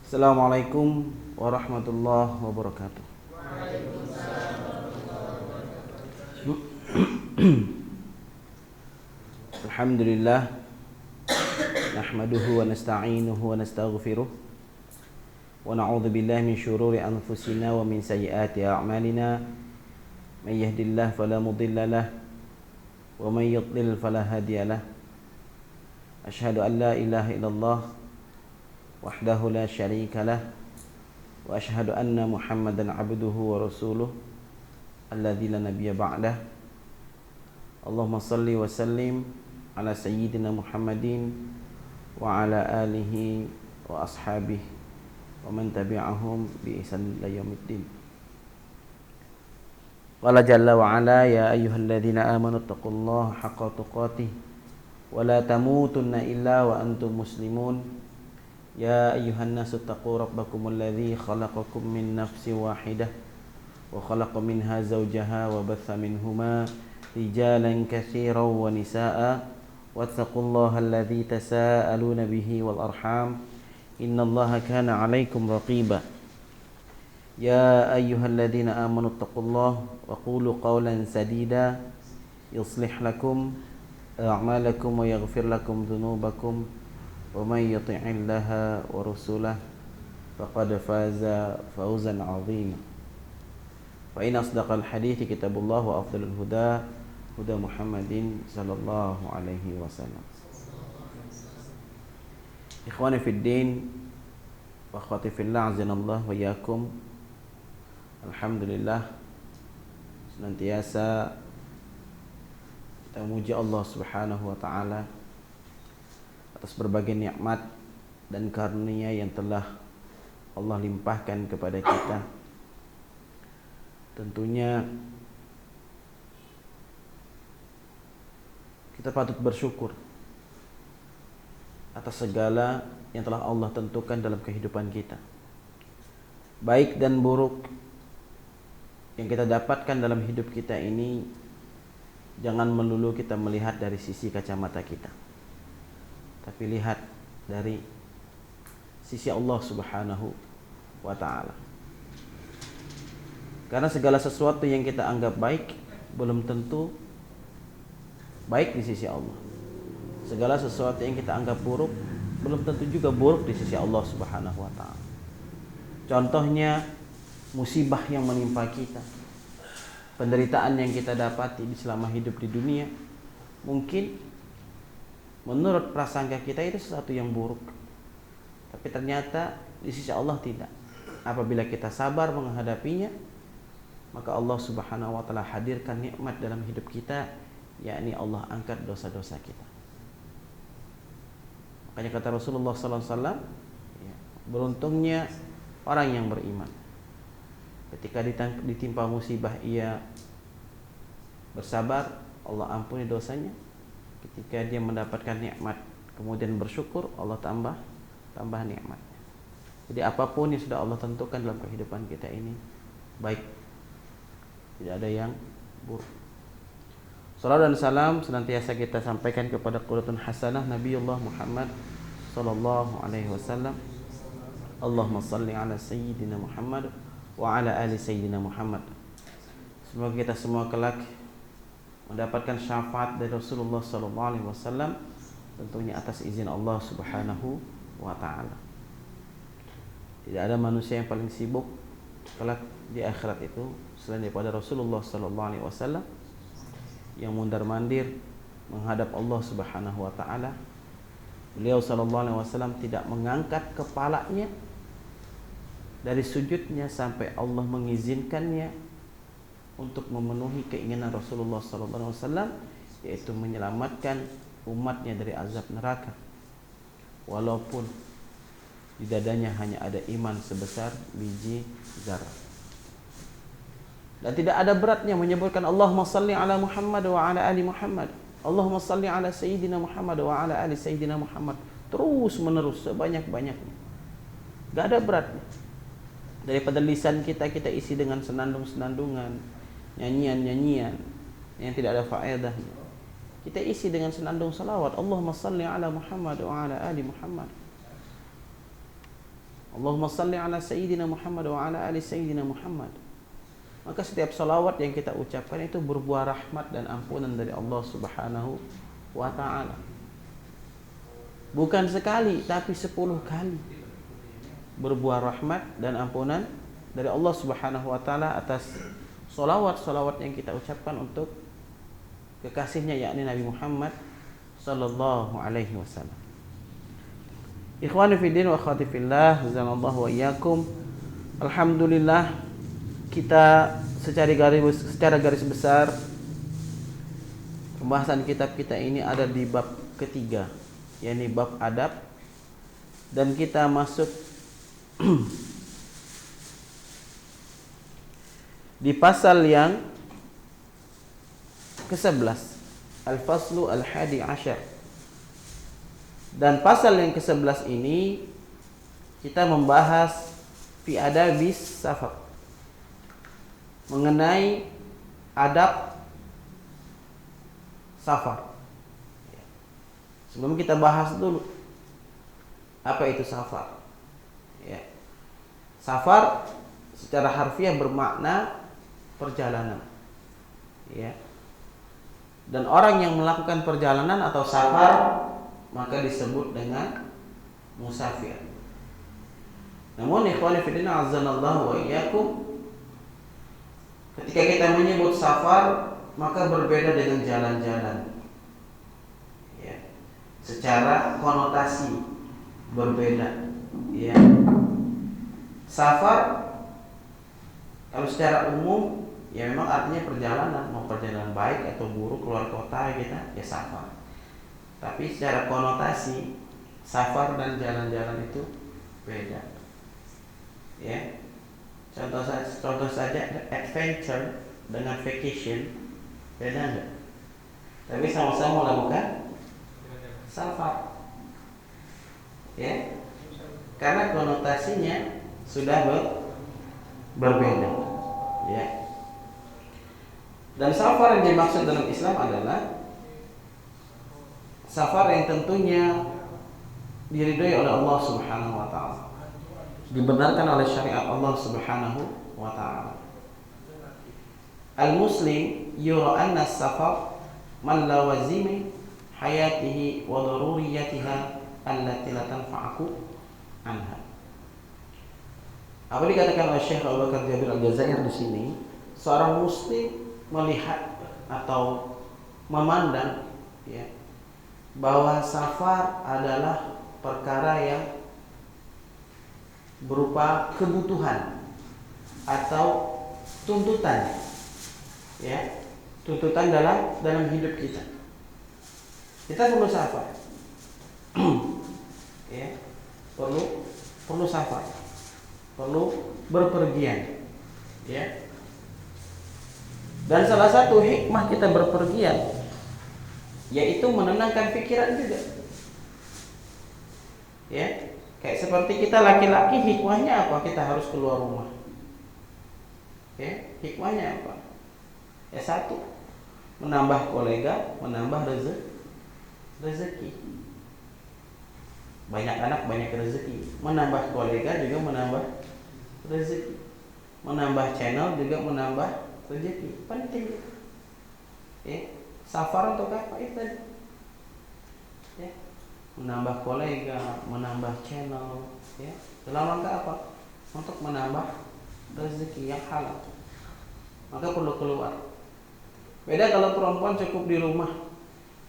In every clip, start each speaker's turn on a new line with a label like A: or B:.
A: Assalamualaikum warahmatullahi wabarakatuh. Alhamdulillah, nahmaduhu wa nasta'inuhu wa nastaghfiruh wa na'udzu billahi min syururi anfusina wa min sayyiati a'malina. May yahdihillahu fala mudilla lahu wa may yudlil fala hadiya lahu. Asyhadu an la ilaha illallah wahdahu la syarika lah wa asyhadu anna Muhammadan abduhu wa rasuluh alladzi la nabiyya ba'dah. Allahumma salli wa sallim ala sayyidina Muhammadin wa ala alihi wa ashabihi wa man tabi'ahum bi ihsan ila yaumiddin. Qala jalla wa ala ya ayyuhalladzina amanu taqullaha haqqa tuqatih wa la tamutunna illa wa antum muslimun. Ya ayyuhan nasu taqu rabbakumul ladzi khalaqakum min nafsin wahidah wa khalaqa minha zawjaha wa batha minhuma rijalan katsiran wa nisaa'a wattaqullaha alladzi tasaaluna bihi wal arham innallaha kana 'alaikum raqiba. Ya ayyuhalladzina amanu taqullaha wa qulu qawlan sadida yuslih lakum a'malakum wa yaghfir lakum dhunubakum wa may yuti'illaha wa rasulahu faqad faza fawzan 'azima. Fa in asdaqal hadithi kitabullah wa afdalul huda huda Muhammadin sallallahu alaihi wasallam. Ikhwani fid din wa akhwati fillah, azanallahu wa iyyakum. Alhamdulillah, senantiasa kita memuji Allah Subhanahu wa taala atas berbagai nikmat dan karunia yang telah Allah limpahkan kepada kita. Tentunya kita patut bersyukur atas segala yang telah Allah tentukan dalam kehidupan kita. Baik dan buruk yang kita dapatkan dalam hidup kita ini, jangan melulu kita melihat dari sisi kacamata kita, tapi lihat dari sisi Allah Subhanahu wa ta'ala. Karena segala sesuatu yang kita anggap baik belum tentu baik di sisi Allah. Segala sesuatu yang kita anggap buruk belum tentu juga buruk di sisi Allah Subhanahu wa ta'ala. Contohnya musibah yang menimpa kita, penderitaan yang kita dapati selama hidup di dunia, mungkin menurut prasangka kita itu sesuatu yang buruk, tapi ternyata di sisi Allah tidak. Apabila kita sabar menghadapinya, maka Allah Subhanahu wa ta'ala hadirkan nikmat dalam hidup kita, yakni Allah angkat dosa-dosa kita. Makanya kata Rasulullah sallallahu alaihi wasallam, beruntungnya orang yang beriman. Ketika ditimpa musibah ia bersabar, Allah ampuni dosanya. Ketika dia mendapatkan nikmat kemudian bersyukur, Allah tambah nikmatnya. Jadi apapun yang sudah Allah tentukan dalam kehidupan kita ini baik, tidak ada yang buruk. Salawat dan salam senantiasa kita sampaikan kepada qudwatun hasanah Nabiullah Muhammad sallallahu alaihi wasallam. Allahumma salli ala sayyidina Muhammad wa ala ali sayyidina Muhammad. Semoga kita semua kelak mendapatkan syafaat dari Rasulullah sallallahu alaihi wasallam, tentunya atas izin Allah Subhanahu wa taala. Tidak ada manusia yang paling sibuk kelak di akhirat itu selain daripada Rasulullah sallallahu alaihi wasallam, yang mondar-mandir menghadap Allah Subhanahu wa taala. Beliau sallallahu alaihi wasallam tidak mengangkat kepalanya dari sujudnya sampai Allah mengizinkannya untuk memenuhi keinginan Rasulullah sallallahu alaihi wasallam, yaitu menyelamatkan umatnya dari azab neraka, walaupun di dadanya hanya ada iman sebesar biji zarah. Dan tidak ada beratnya menyebutkan Allahumma salli ala Muhammad wa ala ali Muhammad, Allahumma salli ala sayyidina Muhammad wa ala ali sayyidina Muhammad, terus menerus sebanyak-banyaknya. Gak ada beratnya. Daripada lisan kita isi dengan senandung-senandungan, nyanyian-nyanyian yang tidak ada faedahnya, kita isi dengan senandung salawat, Allahumma salli ala Muhammad wa ala ali Muhammad, Allahumma salli ala Sayyidina Muhammad wa ala ali Sayyidina Muhammad. Maka setiap salawat yang kita ucapkan itu berbuah rahmat dan ampunan dari Allah Subhanahu wa ta'ala. Bukan sekali, tapi 10 kali berbuah rahmat dan ampunan dari Allah Subhanahu wa ta'ala atas salawat-salawat yang kita ucapkan untuk kekasihnya, yakni Nabi Muhammad sallallahu alaihi wasallam. Ikhwani fiddin wa akhwati fillah, azanallahu wa iyyakum. Alhamdulillah, kita secara garis besar pembahasan kitab kita ini ada di bab ketiga, yakni bab adab, dan kita masuk di pasal yang ke-11, Al-Faslu Al-Hadi Ashar. Dan pasal yang ke-11 ini kita membahas fi adabis safar, mengenai adab safar. Sebelum kita bahas dulu apa itu safar. Ya. Safar secara harfiah bermakna perjalanan. Ya. Dan orang yang melakukan perjalanan atau safar maka disebut dengan musafir. Namun ikhwani fillah azanallahu wa iyyakum, ketika kita menyebut safar maka berbeda dengan jalan-jalan. Ya. Secara konotasi berbeda. Ya. Safar kalau secara umum ya memang artinya perjalanan, mau perjalanan baik atau buruk keluar kota kita ya safar. Tapi secara konotasi safar dan jalan-jalan itu beda. Ya. Contoh saja adventure dengan vacation beda enggak? Tapi sama-sama melakukan safar. Ya. Karena konotasinya sudah berbeda. Ya. Dan safar yang dimaksud dalam Islam adalah safar yang tentunya diridhoi oleh Allah Subhanahu wa ta'ala, dibenarkan oleh syariat Allah Subhanahu wa ta'ala. Al-muslim yura anna safar man lawazimi hayatihi wa daruriyatiha allati la tanfa'aku anha. Apa dikatakan oleh Syekh Abu Bakar Jabir Al-Jazair di sini? Seorang muslim melihat atau memandang ya, bahwa safar adalah perkara yang berupa kebutuhan atau tuntutan, ya, tuntutan dalam hidup kita. Kita perlu safar, ya, perlu safar, perlu berpergian, ya. Dan salah satu hikmah kita berpergian yaitu menenangkan pikiran juga. Ya, kayak seperti kita laki-laki, hikmahnya apa? Kita harus keluar rumah. Ya, hikmahnya apa? Ya satu, menambah kolega, menambah rezeki. Banyak anak banyak rezeki. Menambah kolega juga menambah rezeki. Menambah channel juga menambah rezeki. Penting. Ya. Safar untuk apa itu? Ya. Menambah kolega, menambah channel, ya. Dalam rangka apa? Untuk menambah rezeki yang halal. Maka perlu keluar. Beda kalau perempuan cukup di rumah.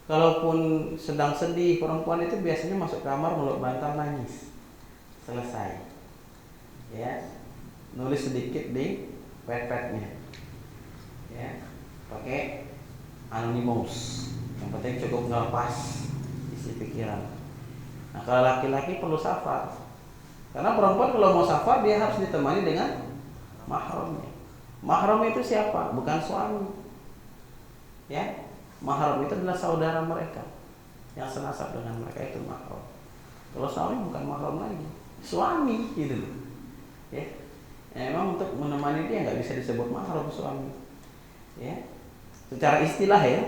A: Kalaupun sedang sedih, perempuan itu biasanya masuk kamar meluk bantal nangis. Selesai. Ya. Nulis sedikit di pad-padnya. Ya. Pakai Anonymous, yang penting cukup ngelepas isi pikiran. Nah, kalau laki-laki perlu safar, karena perempuan kalau mau safar dia harus ditemani dengan mahramnya. Mahram itu siapa? Bukan suami, ya. Mahram itu adalah saudara mereka yang senasab dengan mereka, itu mahram. Kalau suami bukan mahram lagi, suami gitu loh. Ya, memang untuk menemani dia nggak bisa disebut mahram suami, ya. Secara istilah ya,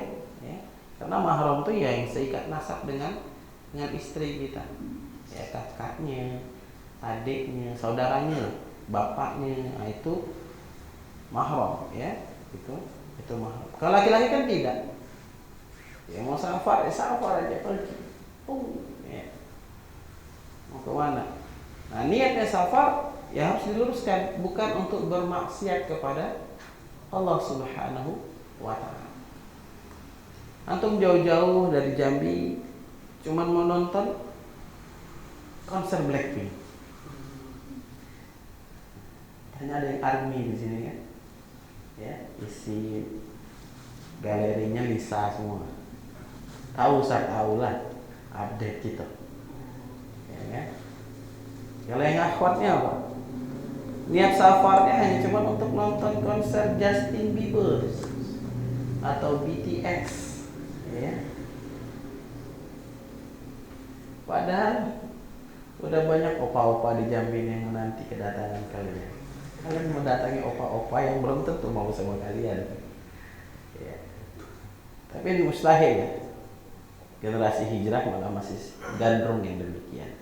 A: karena mahram itu ya yang seikat nasab dengan istri kita, ya kakaknya, adiknya, saudaranya, bapaknya, nah itu mahram ya, itu mahram. Kalau laki-laki kan tidak. Ya mau safar, safar aja pergi. Ya. Mau ke mana? Nah, niatnya safar ya harus diluruskan, bukan untuk bermaksiat kepada Allah Subhanahu wa taala. Antum jauh-jauh dari Jambi cuman mau nonton konser Blackpink. Hanya ada yang ARMY di sini kan. Ya, isi galerinya Lisa semua. Tahu saya tahu lah, update kita. Ya kan? Kalau yang akhwatnya apa? Niat safarnya hanya cuma untuk nonton konser Justin Bieber atau BTS, ya. Padahal udah banyak opa-opa di Jambi yang nanti kedatangan kalian. Kalian mendatangi opa-opa yang belum tentu mau sama kalian. Ya. Tapi ini mustahil ya. Generasi hijrah malah masih gandrung yang demikian.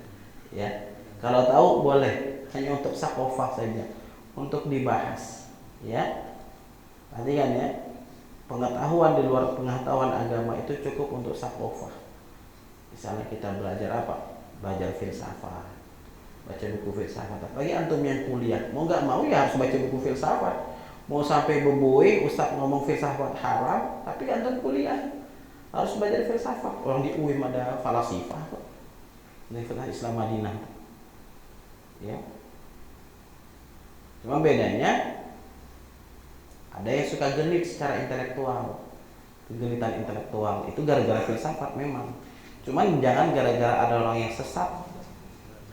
A: Ya. Kalau tahu boleh, hanya untuk sakofah saja, untuk dibahas. Ya. Perhatikan ya. Pengetahuan di luar pengetahuan agama itu cukup untuk sakofah. Misalnya kita belajar apa? Belajar filsafat, baca buku filsafat. Apalagi antum yang kuliah, mau nggak mau ya harus baca buku filsafat. Mau sampai beboe, ustaz ngomong filsafat haram, tapi antum kuliah harus belajar filsafat. Orang di UIM ada falasifah kok, Universitas Islam Madinah. Ya, cuma bedanya ada yang suka genit secara intelektual, kegenitan intelektual itu gara-gara filsafat memang. Cuman jangan gara-gara ada orang yang sesat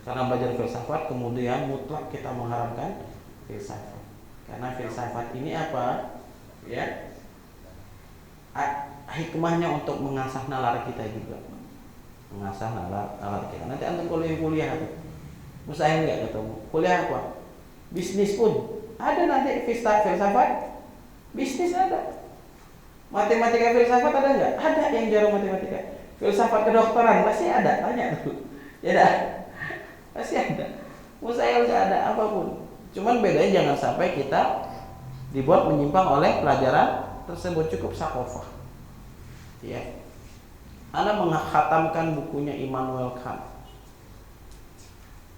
A: karena belajar filsafat kemudian mutlak kita mengharamkan filsafat. Karena filsafat ini apa? Ya, hikmahnya untuk mengasah nalar kita juga, mengasah nalar kita. Nanti antum kuliah mustahil nggak ketemu. Kuliah apa? Bisnis pun ada nanti filsafat. Bisnis ada. Matematika filsafat ada nggak? Ada yang jarang matematika. Filsafat kedokteran pasti ada, tanya dulu. Ya dah, pasti ada. Mustahil nggak ada apapun. Cuman bedanya jangan sampai kita dibuat menyimpang oleh pelajaran tersebut. Cukup sakofah. Ya. Anda menghatamkan bukunya Immanuel Kant,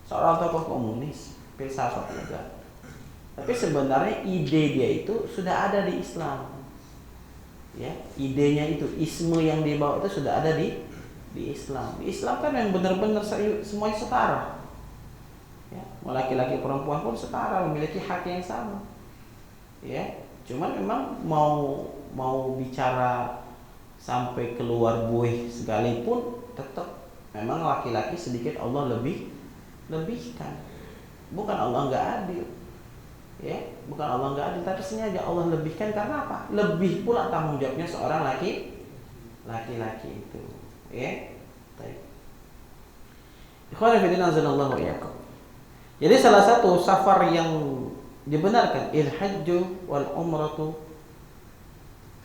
A: seorang tokoh komunis, filsafat juga. Tapi sebenarnya ide dia itu sudah ada di Islam. Ya, idenya itu, isme yang dibawa itu sudah ada di Islam. Di Islam kan yang benar-benar semuanya setara. Ya, mau laki-laki perempuan pun setara, memiliki hak yang sama. Ya, cuman memang mau bicara sampai keluar buih sekalipun tetap memang laki-laki sedikit Allah lebihkan. Bukan Allah nggak adil. Ya, bukan Allah nggak adil, tapi sengaja Allah lebihkan karena apa? Lebih pula tanggung jawabnya seorang laki-laki itu. Ya, baik. Ikhwan fillah azanallahu wa iyyakum. Jadi salah satu safar yang dibenarkan il-hajju wal umratu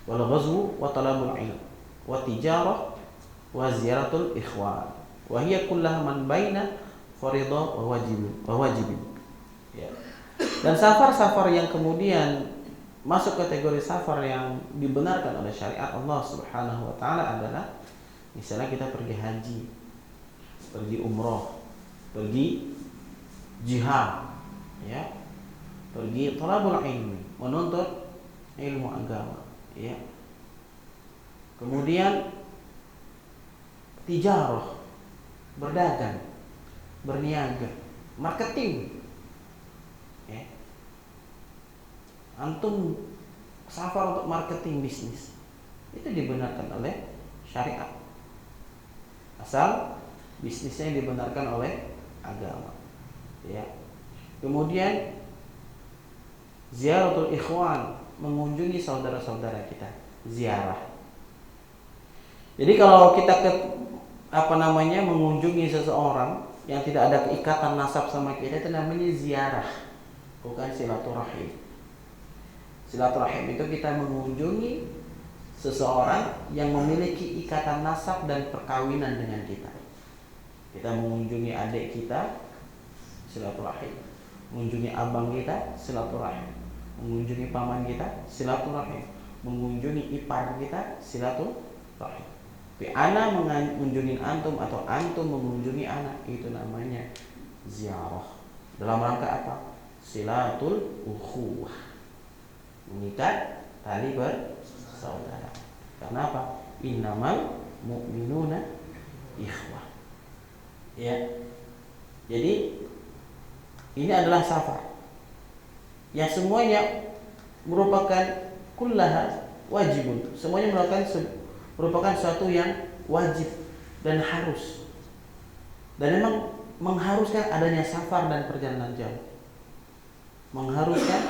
A: wal ghazwu wa talabul ilm wa tijarah wa ziyaratul ikhwan wa hiya kullaha man baina fardhu wa wajibin. Ya. Dan safar-safar yang kemudian masuk kategori safar yang dibenarkan oleh syariat Allah Subhanahu wa taala adalah misalnya kita pergi haji, pergi umroh, pergi jihad, ya. Pergi thalabul ilmi, menuntut ilmu agama, ya. Kemudian tijarah, berdagang, berniaga, marketing. Ya. Antum safar untuk marketing bisnis itu dibenarkan oleh syariat asal bisnisnya dibenarkan oleh agama. Ya. Kemudian ziaratul ikhwan, mengunjungi saudara-saudara kita, ziarah. Jadi kalau kita mengunjungi seseorang yang tidak ada keikatan nasab sama kita, itu namanya ziarah, bukan silaturahim. Silaturahim itu kita mengunjungi seseorang yang memiliki ikatan nasab dan perkawinan dengan kita. Kita mengunjungi adik kita, silaturahim. Mengunjungi abang kita, silaturahim. Mengunjungi paman kita, silaturahim. Mengunjungi ipar kita, silaturahim. Tapi ana mengunjungi antum atau antum mengunjungi anak, itu namanya ziarah. Dalam rangka apa? Silatul ukhuwah, mengikat tali bersaudara. Karena apa? Innamal mu'minuna ikhwah. Ya. Jadi ini adalah safar yang semuanya merupakan kullaha wajibun. Semuanya merupakan suatu yang wajib dan harus. Dan memang mengharuskan adanya safar dan perjalanan jauh. Mengharuskan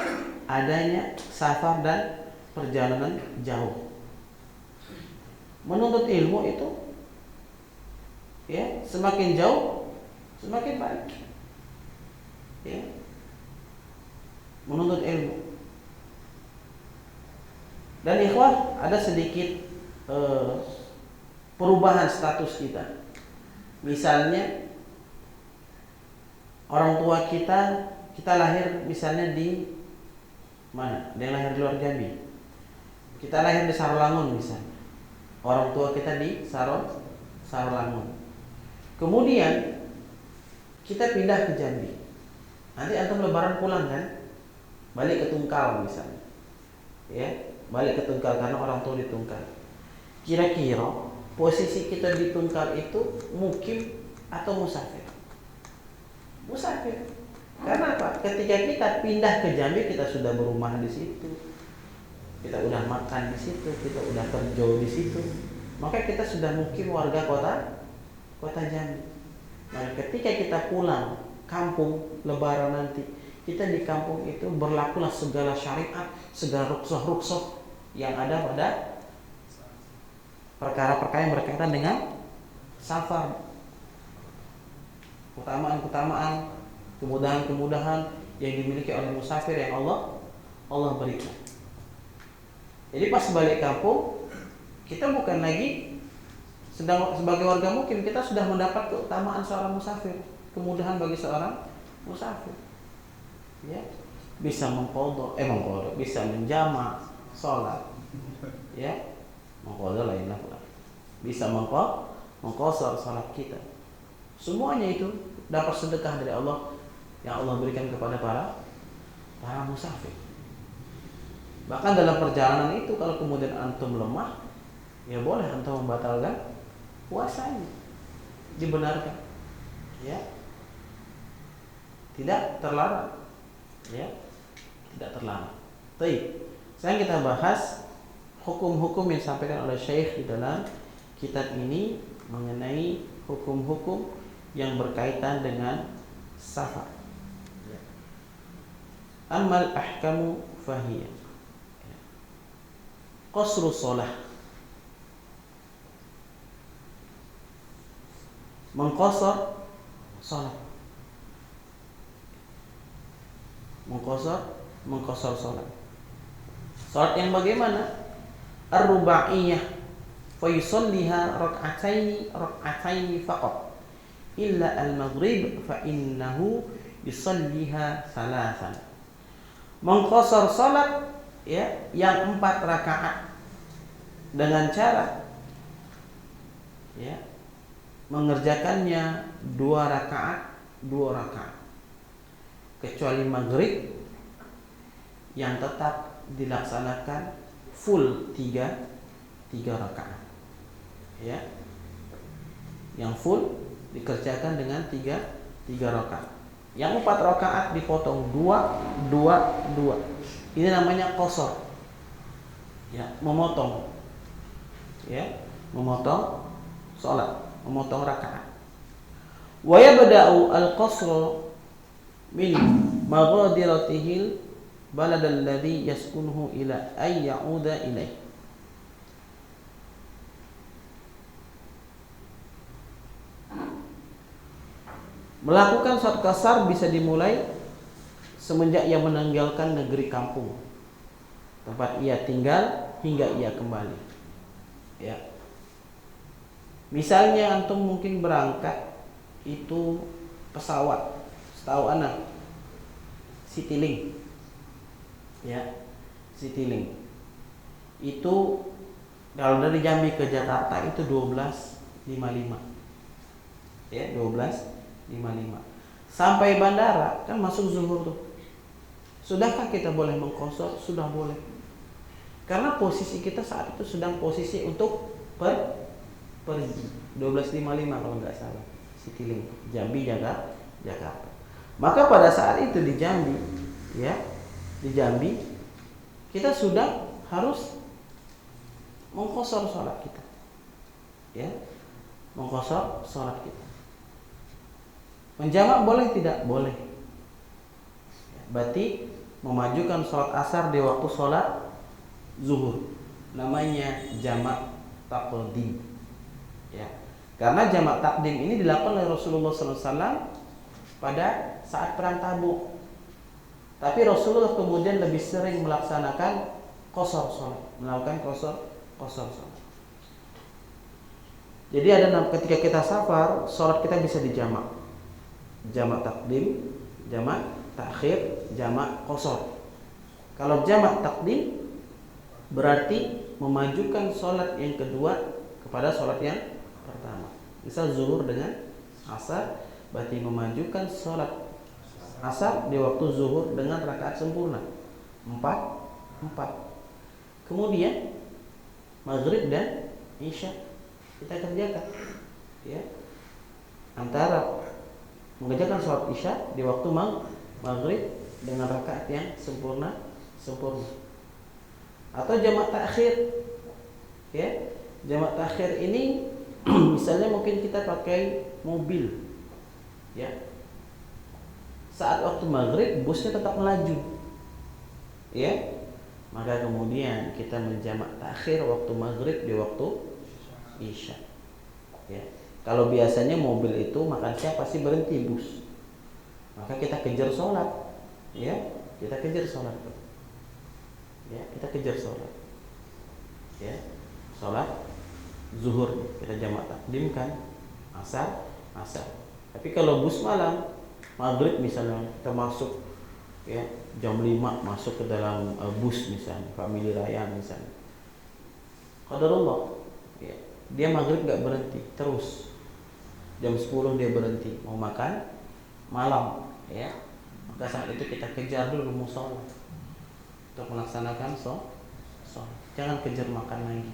A: adanya safar dan perjalanan jauh. Menuntut ilmu itu ya, semakin jauh semakin baik. Ya. Menuntut ilmu. Dan ikhwah, ada sedikit perubahan status kita. Misalnya orang tua kita lahir misalnya di mana? Dia lahir di luar Jambi. Kita lahir di Sarolangun misalnya. Orang tua kita di Sarolangun. Kemudian kita pindah ke Jambi. Nanti antum lebaran pulang kan? Balik ke Tungkal misalnya. Ya, balik ke Tungkal karena orang tua di Tungkal. Kira-kira posisi kita di Tungkal itu mukim atau musafir? Musafir. Karena apa? Ketika kita pindah ke Jambi, kita sudah berumah di situ. Kita udah makan di situ, kita udah kerja di situ. Maka kita sudah mukim warga kota Jambi. Nah, ketika kita pulang kampung lebaran nanti, kita di kampung itu berlakulah segala syariat, segala rukhsah-rukhsah yang ada pada perkara-perkara yang berkaitan dengan safar. Keutamaan-keutamaan, kemudahan-kemudahan yang dimiliki oleh musafir yang Allah berikan. Jadi pas balik kampung, kita bukan lagi sedang sebagai warga mukim, kita sudah mendapat keutamaan seorang musafir, kemudahan bagi seorang musafir. Ya, bisa bisa menjamak sholat. Ya, mengqadha lainlah pula. Bisa mengqasar sholat kita. Semuanya itu dapat sedekah dari Allah yang Allah berikan kepada para musafir. Bahkan dalam perjalanan itu kalau kemudian antum lemah, ya boleh antum membatalkan puasanya. Dibenarkan. Ya. Tidak terlarang. Ya. Tidak terlarang. Baik. Sekarang kita bahas hukum-hukum yang disampaikan oleh Syekh di dalam kitab ini mengenai hukum-hukum yang berkaitan dengan safar. Amal ahkamu fahiyah. Qasru shalah. Mengqasar salat. Mengqasar salat. Salat yang bagaimana? Ar-rubaiyah fa yusalliha rak'ataini faqat. Illa al-maghrib fa innahu yusalliha salasan. Mengqasar salat ya yang 4 rakaat dengan cara ya mengerjakannya 2 rakaat kecuali maghrib yang tetap dilaksanakan full 3 rakaat ya, yang full dikerjakan dengan 3 rakaat. Yang 4 rakaat dipotong 2. Ini namanya qasar. Ya, memotong. Ya, memotong salat, memotong rakaat. Wa yabda'u al-qasra min maghadiratihil balad alladhi yaskunuhu ila ay ya'uda ilaih. Melakukan salat qasar bisa dimulai semenjak ia meninggalkan negeri kampung tempat ia tinggal hingga ia kembali. Ya. Misalnya antum mungkin berangkat itu pesawat Setahu anak Citylink, ya, Citylink itu kalau dari Jambi ke Jakarta itu 12.55, ya, 12.55. Sampai bandara kan masuk zuhur tuh. Sudahkah kita boleh mengqashar? Sudah boleh. Karena posisi kita saat itu sedang posisi untuk pergi 12.55 kalau nggak salah, Citylink Jambi Jakarta. Maka pada saat itu di Jambi, ya, di Jambi kita sudah harus mengqashar sholat kita, ya, mengqashar sholat kita. Menjamak boleh tidak? Boleh. Berarti memajukan sholat asar di waktu sholat zuhur, namanya jamak taqdim, ya. Karena jamak takdim ini dilakukan oleh Rasulullah SAW pada saat perang Tabuk. Tapi Rasulullah kemudian lebih sering melaksanakan qashar sholat, melakukan qashar sholat. Jadi ada ketika kita safar, sholat kita bisa dijamak, jamak takdim, jamak takhir, jamak qashar. Kalau jamak takdim berarti memajukan sholat yang kedua kepada sholat yang pertama. Misal zuhur dengan asar, berarti memajukan sholat asar di waktu zuhur dengan rakaat sempurna 4. Kemudian maghrib dan isya kita kerjakan, ya, antara mengerjakan sholat isya di waktu maghrib dengan rakaat yang sempurna. Atau jamak takhir, ya. Jamak takhir ini misalnya mungkin kita pakai mobil, ya. Saat waktu maghrib busnya tetap melaju, ya. Maka kemudian kita menjamak takhir waktu maghrib di waktu isya, ya. Kalau biasanya mobil itu makan siang pasti berhenti bus, maka kita kejar sholat, ya. Kita kejar sholat, ya. Kita kejar sholat, ya. Sholat zuhur kita jamak takdim kan, asar. Tapi kalau bus malam maghrib misalnya kita masuk, ya, jam 5 masuk ke dalam bus misalnya, Family Raya misalnya, qadarullah, ya, dia maghrib gak berhenti terus, jam 10 dia berhenti mau makan malam, ya. Maka saat itu kita kejar dulu musola untuk melaksanakan sholat. Jangan kejar makan lagi,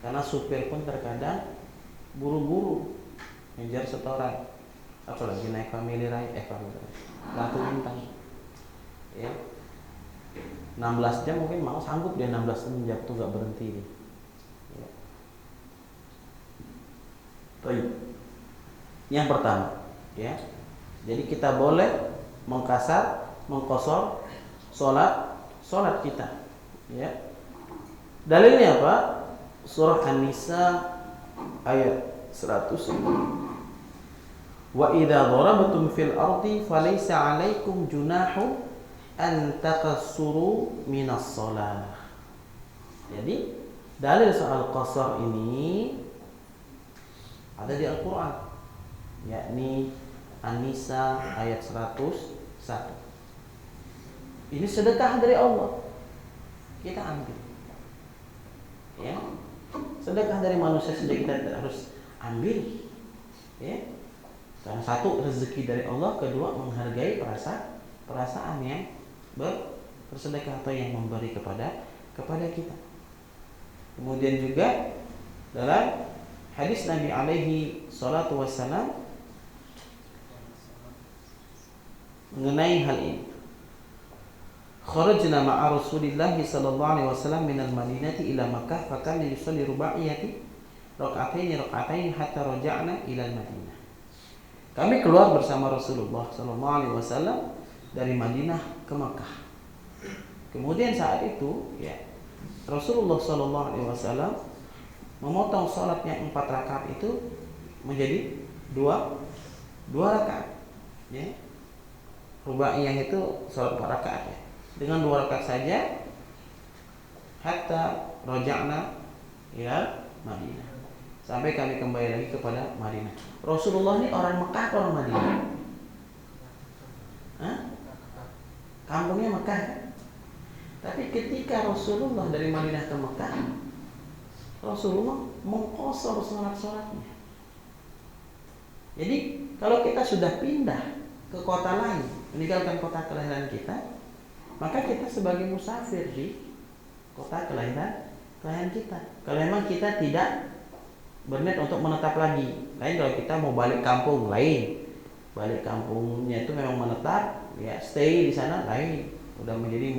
A: karena supir pun terkadang buru-buru ngejar setoran, apalagi naik Family Raya, Ratu Bintang, ya. 16 jam mungkin mau sanggup dia 16 jam tuh gak berhenti, ya. Yang pertama, ya. Jadi kita boleh mengqashar sholat kita, ya. Dalilnya apa? Surah An-Nisa ayat 100. Wa idza darabtum fil ardi falaysa 'alaikum junahun an taqassuru minas shalah. Jadi dalil soal qashar ini ada di Al-Qur'an, yakni An-Nisa ayat 101. Ini sedekah dari Allah, kita ambil, ya. Sedekah dari manusia saja kita harus ambil, ya. Karena satu, rezeki dari Allah, kedua, menghargai perasaan yang bersedekah atau yang memberi kepada kita. Kemudian juga dalam hadis Nabi alaihi salatu wassalam mengenai hal ini, kharajna ma'a Rasulillah sallallahu alaihi wasallam minal Madinati ila Makkah fa kana yusalli rubaiyati raka'ataini hatta raja'na ila Madinah. Kami keluar bersama Rasulullah sallallahu alaihi wasallam dari Madinah ke Makkah. Kemudian saat itu, ya, Rasulullah sallallahu alaihi wasallam memotong salat yang 4 rakaat itu menjadi 2 rakaat, ya. Rubaiyah itu salat 4 rakaat, ya. Dengan 2 rakaat saja hatta raja'na ila Madinah, sampai kami kembali lagi kepada Madinah. Rasulullah ini orang Mekah atau orang Madinah? Hah? Kampungnya Mekah. Tapi ketika Rasulullah dari Madinah ke Mekah, Rasulullah mengqashar sholat-sholatnya. Jadi kalau kita sudah pindah ke kota lain, meninggalkan kota kelahiran kita, maka kita sebagai musafir di kota kelahiran kita. Kalau memang kita tidak berniat untuk menetap lagi, lain kalau kita mau balik kampung, lain. Balik kampungnya itu memang menetap, ya stay di sana, lain. Udah menjadi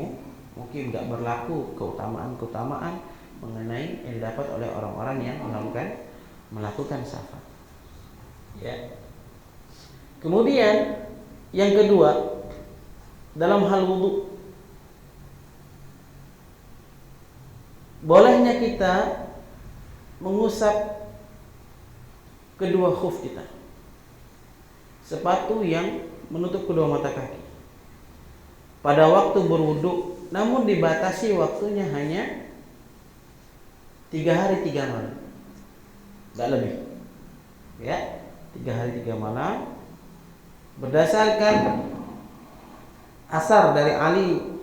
A: mungkin nggak berlaku keutamaan mengenai yang didapat oleh orang-orang yang melakukan safar. Ya. Kemudian yang kedua, dalam hal wudu, bolehnya kita mengusap kedua khuf kita, sepatu yang menutup kedua mata kaki, pada waktu berwudu, namun dibatasi waktunya hanya 3 hari 3 malam, nggak lebih. Ya, 3 hari 3 malam, berdasarkan asar dari Ali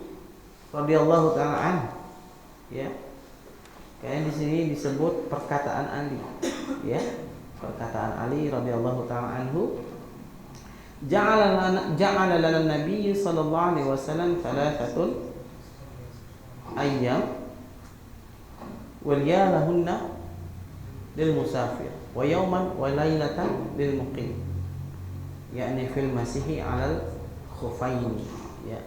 A: radhiyallahu taala anhu. Ya, karena di sini disebut perkataan Ali. Ya, perkataan Ali radhiyallahu taala anhu, ja'ala lana nabiy sallallahu alaihi wasallam thalathatun ayyam waliyalahunna lil musafir wa yawman wa lailatan lil muqim, yakni fil masihi 'alal khufaini. Ya.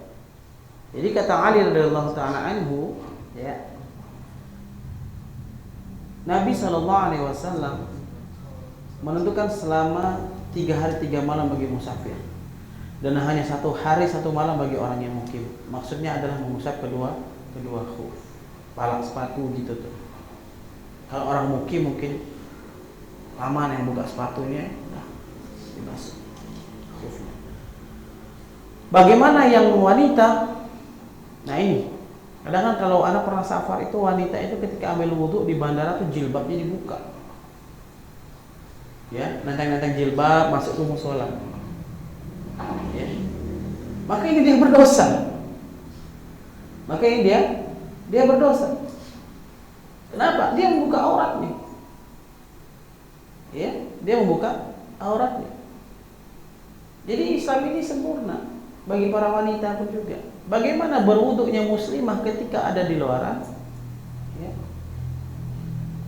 A: Jadi kata Ali radhiyallahu taala anhu, ya, Nabi sallallahu alaihi wasallam menentukan selama 3 hari 3 malam bagi musafir, dan hanya 1 hari 1 malam bagi orang yang mukim. Maksudnya adalah mengusap kedua khuf, palak sepatu gitu tuh. Kalau orang mukim mungkin lama yang buka sepatunya, nah, dibasuh khufnya. Bagaimana yang wanita? Nah ini, kadang-kadang kalau anak pernah safar itu, wanita itu ketika ambil wudhu di bandara tuh jilbabnya dibuka. Ya, nantang-nantang jilbab masuk ke musola. Ya. Maka ini dia berdosa. Maka ini dia berdosa. Kenapa? Dia membuka auratnya. Ya, dia membuka auratnya. Jadi Islam ini sempurna bagi para wanita pun juga. Bagaimana berwuduknya muslimah ketika ada di luaran? Ya.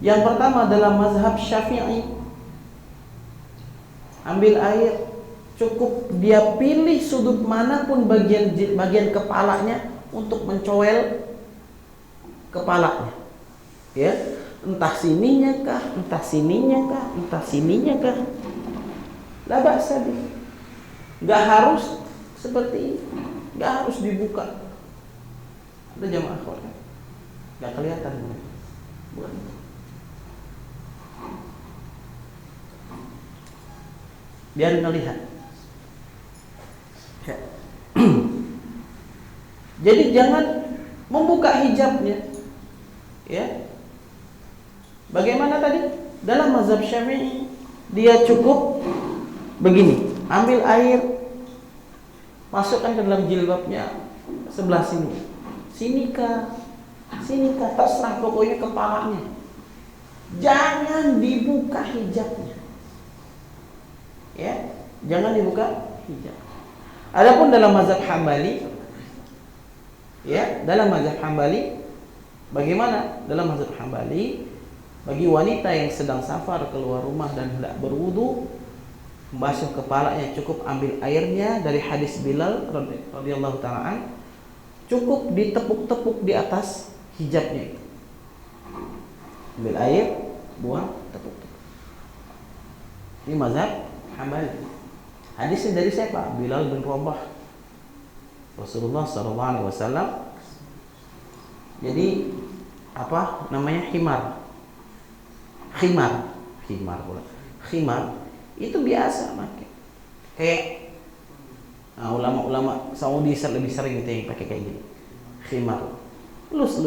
A: Yang pertama dalam mazhab Syafi'i, ambil air, cukup dia pilih sudut manapun bagian kepalanya untuk mencowel kepalanya. Ya, entah sininya kah, entah sininya kah, entah sininya kah. La ba'sa bih. Enggak harus seperti ini, enggak harus dibuka. Ada jamaah akhwat, enggak kelihatan. Bukan. Biar ngelihat. Ya. Jadi jangan membuka hijabnya. Ya. Bagaimana tadi? Dalam mazhab Syafi'i dia cukup begini, ambil air, masukkan ke dalam jilbabnya sebelah sini. Sinikah, terserah, pokoknya kepalanya. Jangan dibuka hijabnya. Ya, jangan dibuka hijab. Adapun dalam mazhab Hambali, ya, dalam mazhab Hambali bagaimana? Dalam mazhab Hambali, bagi wanita yang sedang safar keluar rumah dan hendak berwudu, membasuh kepalanya cukup ambil airnya dari hadis Bilal radhiyallahu taala, cukup ditepuk-tepuk di atas hijabnya. Ambil air, buang, tepuk-tepuk. Ini mazhab Hambali. Hadisnya dari siapa? Bilal bin Rabah. Rasulullah sallallahu alaihi wasallam. Jadi apa namanya? Khimar pula. Khimar itu biasa pakai. Kayak ulama-ulama Saudi lebih sering gitu yang pakai kayak gini. Khimar. Lus,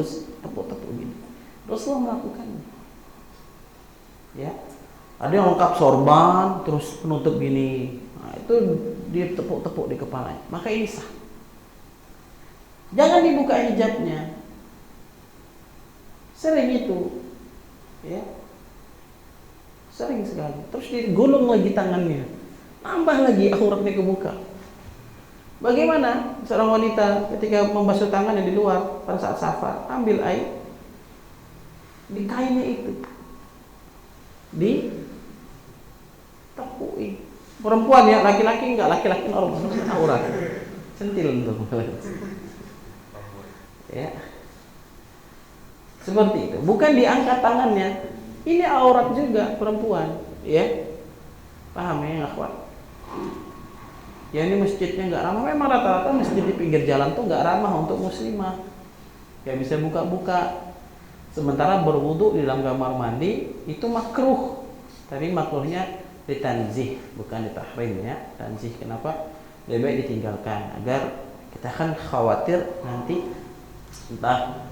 A: tepuk-tepuk gitu. Rasulullah melakukannya. Ya. Ada yang lengkap sorban terus penutup gini. Nah, itu dia tepuk-tepuk di kepalanya, maka ini sah. Jangan dibuka hijabnya. Sering itu, ya, sering sekali. Terus digulung lagi tangannya, nambah lagi auratnya kebuka. Bagaimana seorang wanita ketika membasuh tangannya di luar pada saat safar, ambil air di kainnya itu, ditepui. Perempuan ya, laki-laki enggak, laki-laki normal, aurat, centil tuh, ya, seperti itu. Bukan diangkat tangannya, ini aurat juga perempuan, ya, paham ya, akhwat? Ya ini masjidnya nggak ramah. Memang rata-rata masjid di pinggir jalan tuh nggak ramah untuk muslimah. Kayak bisa buka-buka. Sementara berwudu di dalam kamar mandi itu makruh. Tapi makruhnya ditanzih, bukan ditahrim ya. Tanzih kenapa? Lebih baik ditinggalkan agar kita kan khawatir nanti entah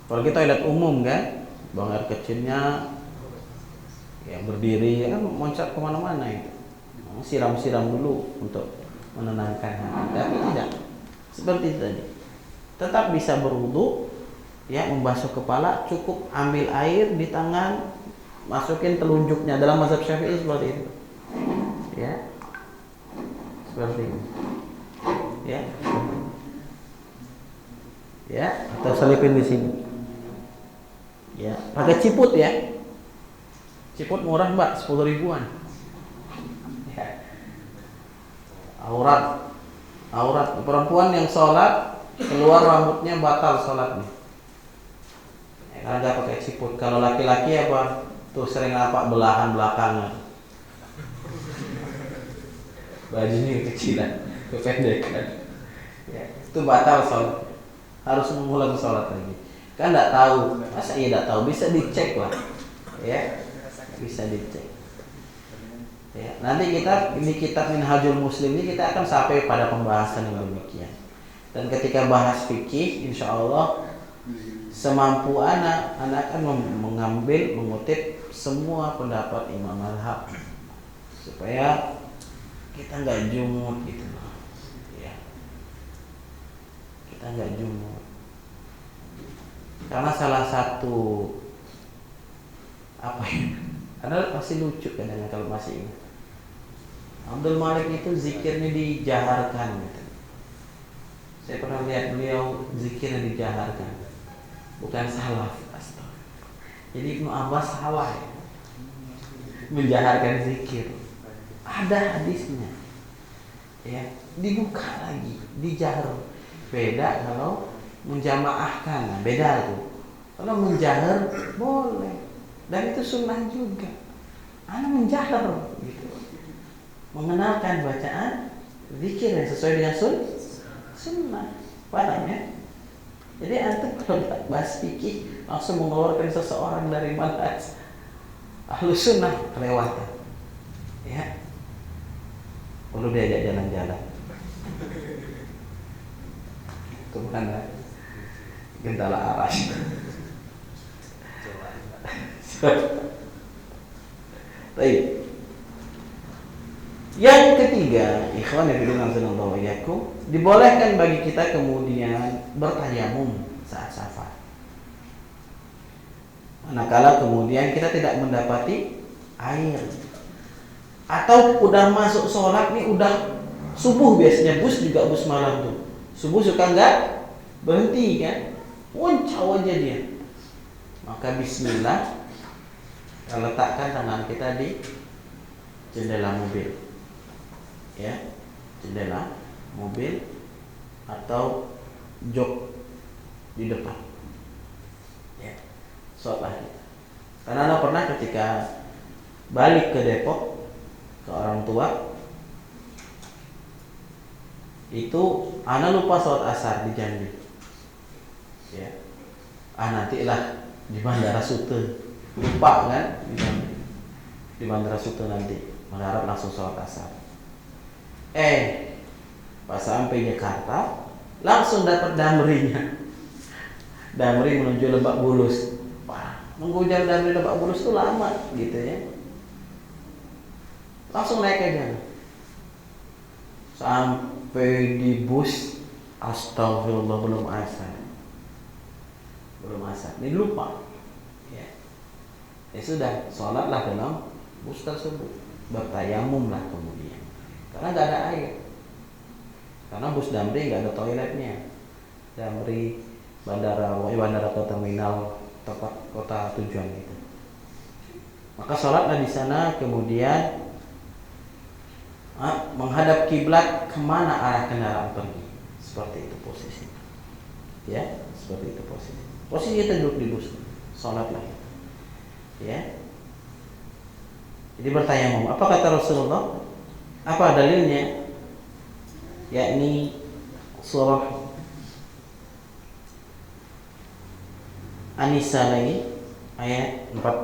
A: kalau kita toilet umum kan, buang air kecilnya ya berdiri kan loncat kemana-mana itu. Siram-siram dulu untuk menenangkan hati, tapi tidak seperti itu tadi. Tetap bisa berwudu, ya, membasuh kepala, cukup ambil air di tangan, masukin telunjuknya. Dalam mazhab Syafi'i seperti itu, ya, seperti ini, ya, atau selipin di sini, ya, pakai ciput ya, ciput murah mbak, 10 ribuan. Aurat perempuan yang sholat keluar rambutnya batal sholatnya, ya, karena nggak pakai siput. Kalau laki-laki apa tuh sering apa belahan belakangnya, bajunya kecilan, kependekan, ya, itu batal sholat, harus mengulang sholat lagi. Kan nggak tahu, masa iya nggak tahu, bisa dicek lah, ya, bisa dicek. Ya, nanti kita di kitab Minhajul Muslim ini kita akan sampai pada pembahasan yang demikian. Dan ketika bahas fikih, insya Allah semampu anak akan mengambil, mengutip semua pendapat imam mazhab supaya kita nggak jumud gitu, ya. Kita nggak jumud. Karena salah satu apa ya? Karena masih lucu kadang kalau masih ingat. Abdul Malik itu zikirnya dijaharkan gitu. Saya pernah lihat beliau zikirnya dijaharkan, bukan salaf. Jadi Ibnu Abbas salah ya, menjaharkan zikir. Ada hadisnya, ya, dibuka lagi, dijahar. Beda kalau menjamaahkan, nah, beda tuh. Kalau menjahar boleh, dan itu sunnah juga. Ana menjahar gitu, mengenalkan bacaan zikir yang sesuai dengan sunnah, paham ya? Jadi antum kalau bahas fikih langsung mengeluarkan seseorang dari manhaj Ahlus Sunnah kelewatan, ya, perlu diajak jalan-jalan. Itu mana Gentala Aras. Baik. Yang ketiga, ikhwan fillah sallallahu alaihi wasallam, dibolehkan bagi kita kemudian bertayamum saat safar. Manakala kemudian kita tidak mendapati air atau udah masuk sholat nih, udah subuh, biasanya bus malam tuh. Subuh suka nggak berhenti kan? Muncau aja dia. Maka bismillah, letakkan tangan kita di jendela mobil, ya, jendela mobil atau jok di depan, ya, sholat kita. Karena Anda pernah ketika balik ke Depok ke orang tua itu Anda lupa sholat asar di Jambi, ya, nantilah di Bandara Sute, lupa kan, di Bandara Sute nanti mengharap langsung sholat asar. Pas sampai Jakarta langsung dapat damrinya. Damri menuju Lebak Bulus. Wah, nunggu jam Damri Lebak Bulus itu lama gitu ya. Langsung naik aja. Sampai di bus, astagfirullah, belum asar. Ini lupa. Ya sudah, sholatlah dalam bus tersebut, bertayamumlah kemudian, karena nggak ada air. Karena bus Damri nggak ada toiletnya. Damri bandara atau terminal tempat kota tujuan itu. Maka sholatlah di sana, kemudian menghadap kiblat kemana arah kendaraan pergi. Seperti itu posisi. Ya, seperti itu posisi. Posisi kita duduk di bus, sholatlah. Ya. Jadi bertayamum. Apa kata Rasulullah? Apa dalilnya? Yakni surah An-Nisa lagi ayat 43.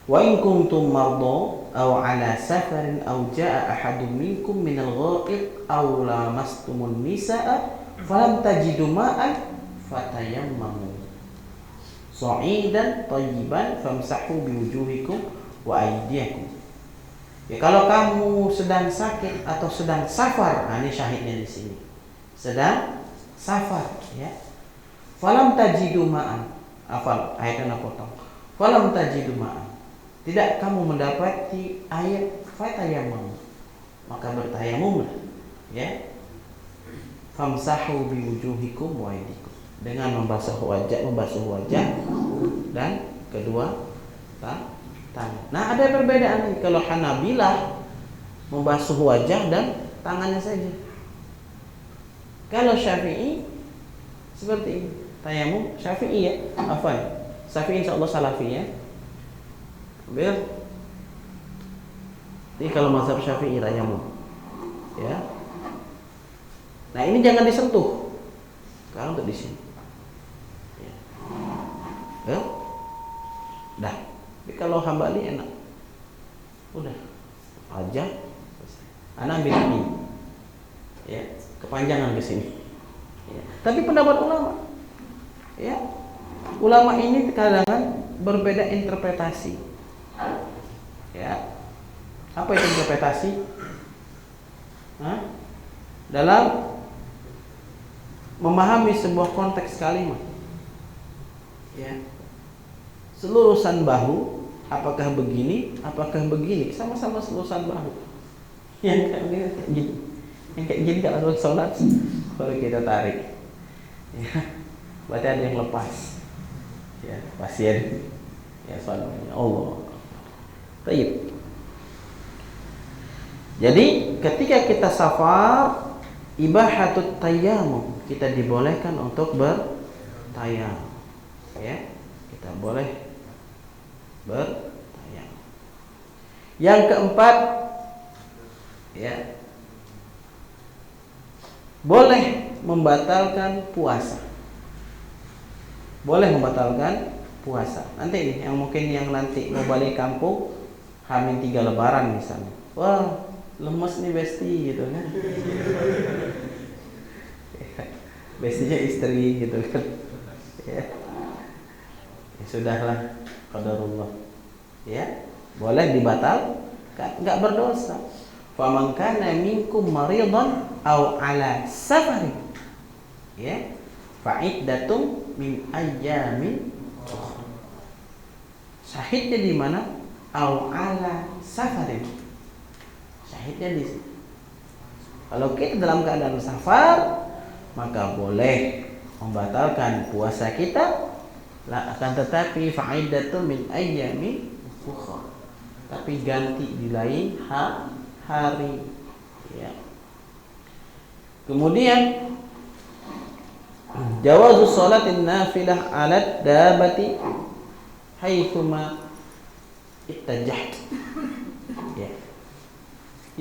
A: Wa in kuntum marda aw ala safarin aw jaa ahadun minkum minal ghaiq aw lamastumun nisaa falam tajidu ma'an fatayammamu sa'idan thayyiban famsahu biwujuhikum wa aydiyakum. Ya, kalau kamu sedang sakit atau sedang safar, ini syahidnya di sini. Sedang safar, ya. Falam tajidu ma'an. Ayatnya potong. Falam tajidu ma'an. Tidak kamu mendapati air, fatayammamu. Maka bertayamumlah, ya. Famsahu biwujuhikum wa aydikum. Dengan membasuh wajah dan kedua tangan. Nah, ada perbedaan nih. Kalau Hanabilah membasuh wajah dan tangannya saja. Kalau Syafi'i seperti ini. Tayamum Syafi'i ya. Syafi'i insyaallah Salafi ya. Jadi kalau mazhab Syafi'i tayamum. Ya. Nah, ini jangan disentuh. Sekarang untuk di sini. Ya. Dah. Tapi kalau Hambali enak. Udah. Aja. Anak ambil ini. Ya, kepanjangan ke sini. Ya. Tapi pendapat ulama. Ya. Ulama ini kadang-kadang berbeda interpretasi. Ya. Apa itu interpretasi? Dalam memahami sebuah konteks kalimat. Ya. Selurusan bahu, apakah begini, sama-sama selurusan bahu. Yang kayak gini kalau sholat baru kita tarik. Ya. Berarti ada yang lepas. Ya, pasien. Ya, sholat Allah. Baik. Jadi ketika kita safar, ibahatut tayammum, kita dibolehkan untuk bertayamum. Ya, kita boleh bertayamum. Yang keempat, ya, boleh membatalkan puasa. Boleh membatalkan puasa. Nanti nih, yang mungkin yang nanti mau balik kampung H-3 Lebaran misalnya. Wah, lemes nih Besti gitu kan. Bestinya istri gitu kan. Ya. Ya sudahlah, qadarullah. Ya, boleh dibatal, enggak berdosa. Faman kana minkum maridan aw ala safarin. Ya. Fa'iddatum min ayyamin ukhra. Syahidnya di mana? Aw ala safarin. Syahidnya di sini. Kalau kita dalam keadaan safar, maka boleh membatalkan puasa kita, akan tetapi fa'iddatun min ayyamin ukhra. Tapi ganti di lain hari. Ya. Kemudian jawazu sholatin nafilah 'ala dabati haitsuma ittajaht. Ya.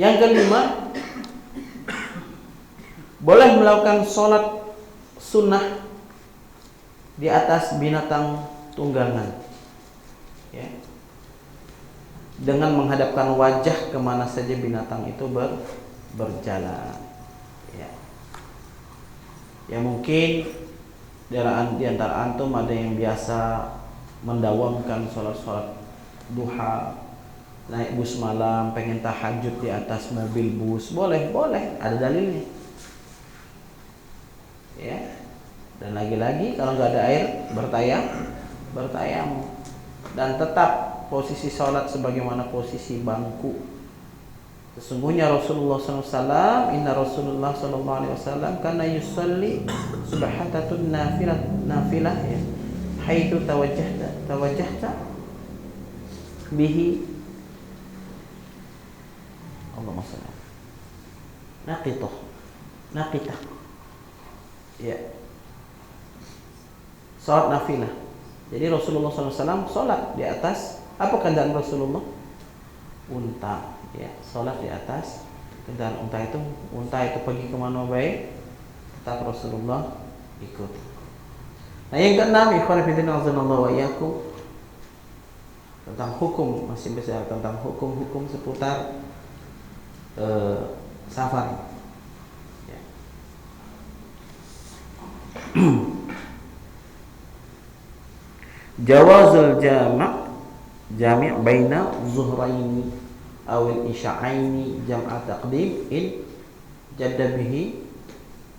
A: Yang kelima, boleh melakukan sholat sunnah di atas binatang tunggangan, ya, dengan menghadapkan wajah kemana saja binatang itu berjalan. Ya. Ya mungkin di antara antum ada yang biasa mendawamkan sholat-sholat duha, naik bus malam, pengen tahajud di atas mobil bus, boleh, ada dalilnya. Ya. Dan lagi-lagi kalau nggak ada air, bertayamum. Dan tetap posisi sholat sebagaimana posisi bangku. Sesungguhnya Rasulullah SAW, inna Rasulullah SAW karena yusalli subhatatun nafilah ya, haitsu tawajjahta bihi Allahumma shalli naqitah ya, salat nafilah. Jadi Rasulullah SAW salat di atas apa kendaraan Rasulullah? Unta ya, salat di atas kendaraan unta itu pergi kemana baik tetap Rasulullah ikut. Nah yang keenam, ikhwan fillah azanallahu wa iyyakum, tentang hukum, masih bisa tentang hukum-hukum seputar safar. Ya. Jawazul jami' baina zuhraini awil isya'aini jam'a taqdim in jadda bihi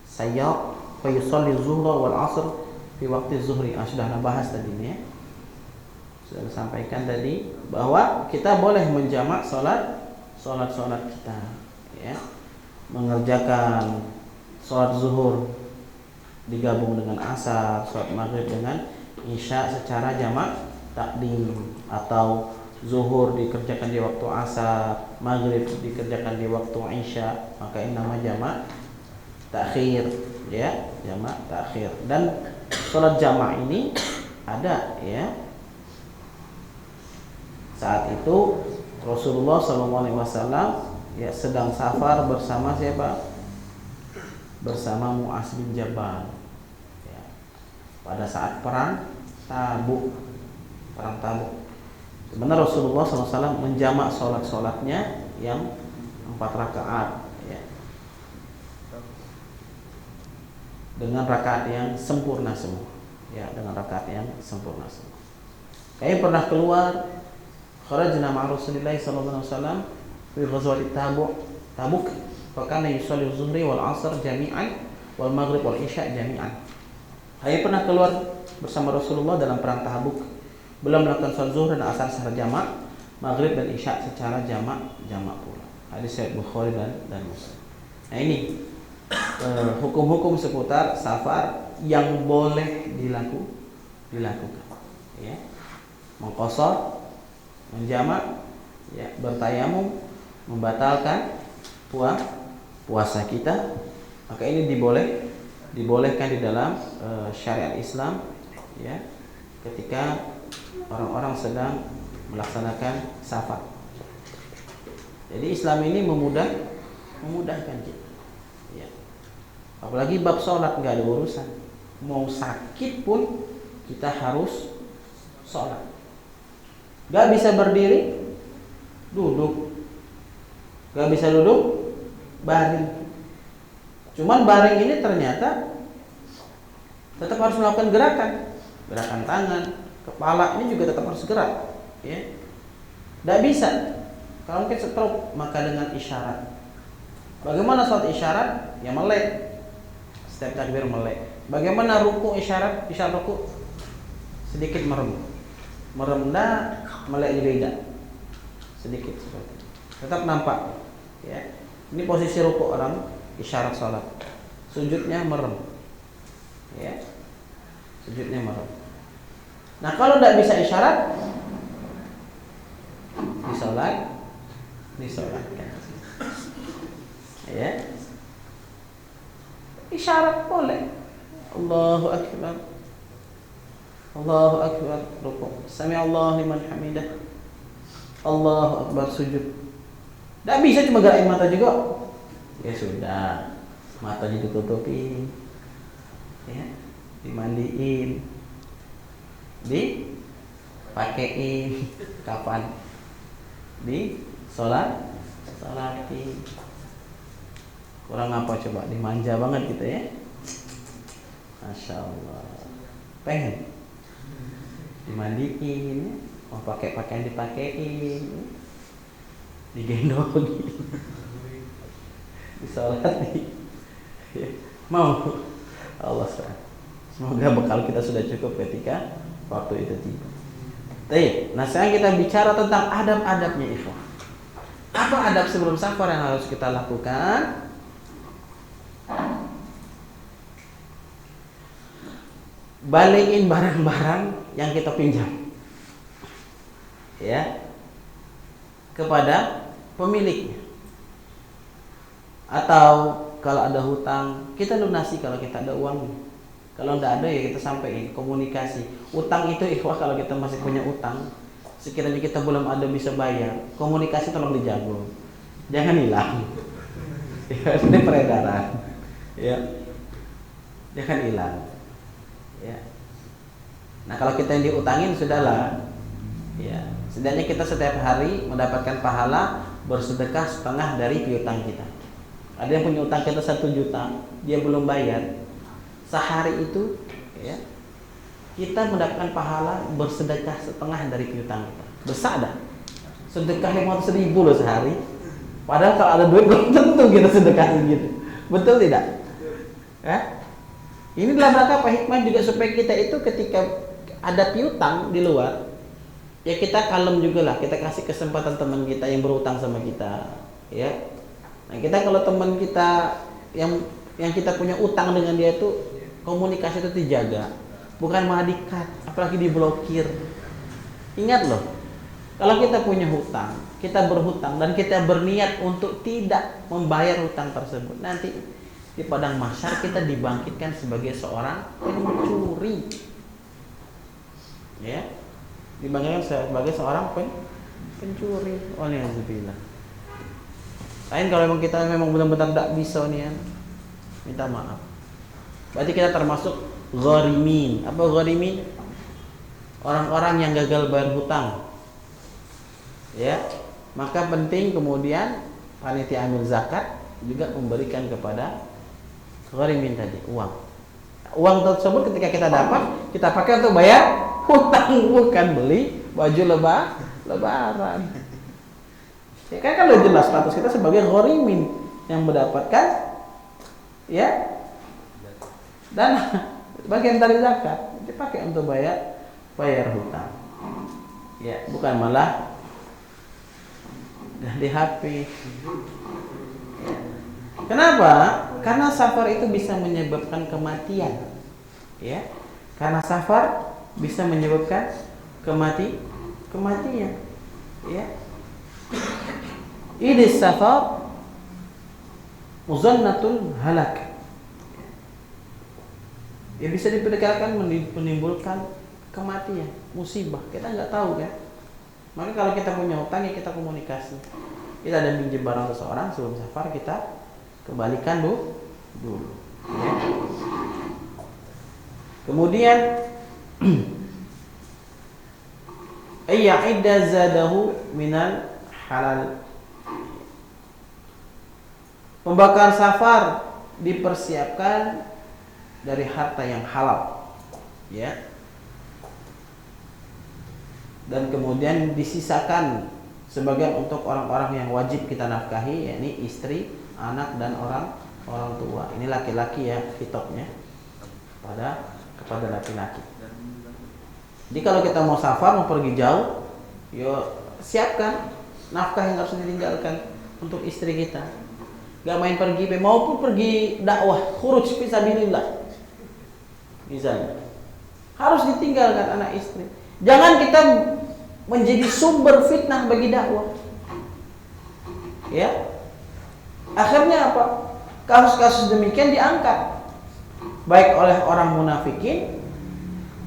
A: sayyaq fa yusalli zuhra wal asr fi waqti zuhri. Sudah bahas tadi ini ya. Sudah disampaikan tadi bahwa kita boleh menjamak salat kita ya. Mengerjakan salat zuhur digabung dengan asar, salat maghrib dengan isya secara jamak takdim, atau zuhur dikerjakan di waktu asar, maghrib dikerjakan di waktu isya, maka ini nama jamak takhir ya, jamak takhir. Dan salat jamak ini ada ya. Saat itu Rasulullah SAW ya sedang safar bersama siapa? Bersama Mu'az bin Jabal ya. Pada saat perang Tabuk. Sebenarnya Rasulullah SAW menjamak sholatnya yang 4 rakaat ya, dengan rakaat yang sempurna semua ya, dengan rakaat yang sempurna semua. Kayaknya pernah keluar, kharajna ma'a Rasulillah sallallahu alaihi wasallam fi ghazwati Tabuk, fa kana yusalli zuhri wal 'asr jami'an wal maghrib wal isya jami'an. Saya pernah keluar bersama Rasulullah dalam perang Tabuk. Beliau melakukan salat zuhur dan asar secara jamak, maghrib dan isya secara jamak pula. Hadis riwayat Bukhari dan Muslim. Nah ini hukum-hukum seputar safar yang boleh dilakukan. Ya. Mengqashar, menjamak, ya, bertayamum, membatalkan puasa kita, maka ini dibolehkan di dalam syariat Islam ya, ketika orang-orang sedang melaksanakan safar. Jadi Islam ini memudahkan kita ya. Apalagi bab sholat nggak ada urusan, mau sakit pun kita harus sholat. Nggak bisa berdiri, duduk. Nggak bisa duduk, baring. Cuman baring ini ternyata tetap harus melakukan gerakan tangan, kepala ini juga tetap harus gerak ya. Nggak bisa kalau mungkin stroke, maka dengan isyarat. Bagaimana sholat isyarat? Ya melek, setiap takbir melek. Bagaimana ruku isyarat ruku? Sedikit merem enggak, melek juga tidak, sedikit seperti itu. Tetap nampak ya. Ini posisi ruku orang isyarat sholat, sujudnya merem ya, sujudnya merem. Nah kalau tidak bisa isyarat, disolatkan ya. Isyarat boleh, Allahu Akbar, ruku, sami Allahu liman hamidah, Allahu Akbar, sujud. Tidak bisa cuma gerakin mata juga, ya sudah, matanya ditutupin ya, dimandiin, dipakein kapan, sholatin. Kurang apa coba, dimanja banget gitu ya. Masya Allah, pengen dimandiin, mau pakai pakaian dipakein, digendong, disolati, ya. Mau Allah SWT. Semoga bekal kita sudah cukup ketika waktu itu tiba. Baik, nah sekarang kita bicara tentang adab-adabnya ikhwah. Apa adab sebelum safar yang harus kita lakukan? Balikin barang-barang yang kita pinjam, ya, kepada pemiliknya. Atau kalau ada hutang, kita lunasi kalau kita ada uangnya. Kalau tidak ada ya kita sampaikan, komunikasi. Utang itu ikhwah, kalau kita masih punya utang, sekiranya kita belum ada bisa bayar, komunikasi tolong dijaga, jangan hilang. Ya, ini peredaran, ya, jangan hilang. Ya. Nah kalau kita yang diutangin sudahlah, ya, setidaknya kita setiap hari mendapatkan pahala bersedekah setengah dari piutang kita. Ada yang punya utang kita 1 juta, dia belum bayar, sehari itu, ya, kita mendapatkan pahala bersedekah setengah dari piutang kita. Besar dah, sedekah 500.000 loh sehari. Padahal kalau ada duit belum tentu kita sedekah segitu, betul tidak? Ya? Ini dalam rangka apa, hikmah juga supaya kita itu ketika ada piutang di luar, ya kita kalem juga lah, kita kasih kesempatan teman kita yang berutang sama kita, ya. Nah kita kalau teman kita yang kita punya utang dengan dia itu, komunikasi itu dijaga, bukan malah di-cut, apalagi diblokir. Ingat loh, kalau kita punya hutang, kita berhutang dan kita berniat untuk tidak membayar hutang tersebut, nanti di padang mahsyar kita dibangkitkan sebagai seorang pencuri, ya, dibangkitkan sebagai seorang pencuri. Waliyahzubillah. Lain kalau memang kita benar-benar tidak bisa nih ya, minta maaf. Berarti kita termasuk gharimin. Apa gharimin? Orang-orang yang gagal bayar hutang, ya. Maka penting kemudian panitia amil zakat juga memberikan kepada gharimin tadi uang. Uang tersebut ketika kita dapat, kita pakai untuk bayar hutang, bukan beli baju lebaran. Ya kan kalau jelas status kita sebagai gharimin yang mendapatkan, ya, dana bagian dari zakat dipakai untuk bayar hutang. Ya, bukan malah di HP. Ya. Kenapa? Karena safar itu bisa menyebabkan kematian, ya. Karena safar bisa menyebabkan kematian, ya. Ini safar muzannatul halak. Ya bisa diperkirakan menimbulkan kematian, musibah. Kita nggak tahu kan. Maka kalau kita punya utang ya kita komunikasi. Kita ada pinjam barang seseorang sebelum safar, kita kembalikan dulu. Ya. Kemudian ayya'idda zadahu minal halal. Pembakaran safar dipersiapkan dari harta yang halal, ya. Dan kemudian disisakan sebagian untuk orang-orang yang wajib kita nafkahi, yakni istri, anak dan orang tua. Ini laki-laki ya, hitopnya kepada laki-laki. Jadi kalau kita mau safar, mau pergi jauh, yo siapkan nafkah yang harus ditinggalkan untuk istri kita. Gak main pergi, maupun pergi dakwah, khuruj fisabilillah, misalnya, harus ditinggalkan anak istri. Jangan kita menjadi sumber fitnah bagi dakwah, ya. Akhirnya apa? Kasus-kasus demikian diangkat baik oleh orang munafikin,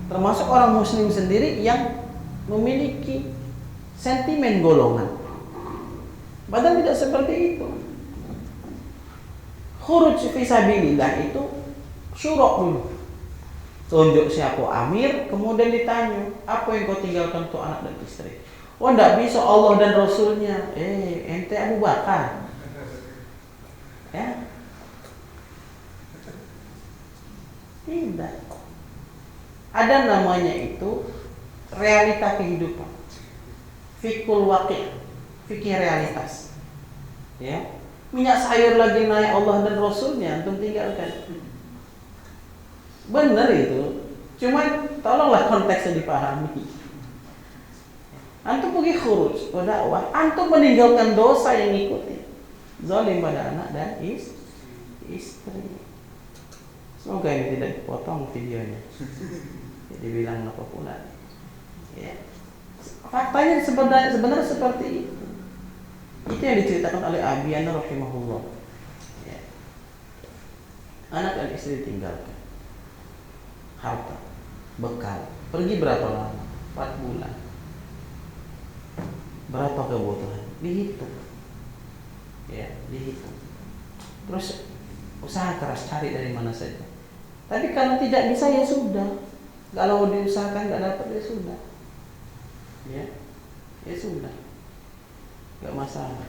A: termasuk orang muslim sendiri yang memiliki sentimen golongan. Padahal tidak seperti itu. Khuruj fisabilillah itu syuruk dulu. Tunjuk siapa amir, kemudian ditanya, apa yang kau tinggalkan untuk anak dan istri? Oh, tidak bisa, Allah dan Rasulnya. Ente Abu Bakar. Ya? Tidak. Ada namanya itu realita kehidupan. fikul waqi', fikih realitas. Ya. Minyak sayur lagi naik Allah dan Rasulnya, antum tinggalkan. Benar itu. Cuman tolonglah konteksnya dipahami. Antum pergi khuruj berdakwah, antum meninggalkan dosa yang ikuti. Zalim pada anak dan istri. Semoga ini tidak dipotong videonya. Jadi bilang apa pula. Ya. Faktanya sebenarnya seperti itu. Itu yang diceritakan oleh Abiyana rahimahullah. Ya. Anak dan istri tinggalkan, harta, bekal. Pergi berapa lama? 4 bulan. Berapa kebutuhan? Dihitung. Ya, dihitung. Terus usaha keras cari dari mana saja. Tapi kalau tidak bisa ya sudah. Kalau diusahakan nggak dapat ya sudah. Ya sudah. Gak masalah.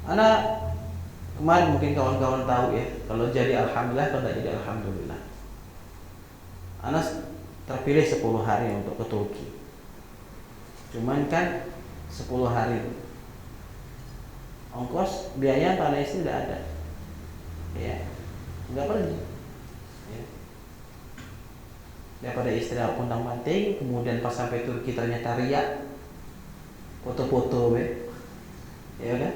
A: Anak kemarin mungkin kawan-kawan tahu ya, kalau jadi alhamdulillah, kalau tidak jadi alhamdulillah. Anak terpilih 10 hari untuk ke Turki. Cuman kan 10 hari ongkos biaya tanah istri tidak ada. Ya, nggak pergi. Ya. Daripada istri undang manting, kemudian pas sampai Turki ternyata riak. Foto-foto ya kan?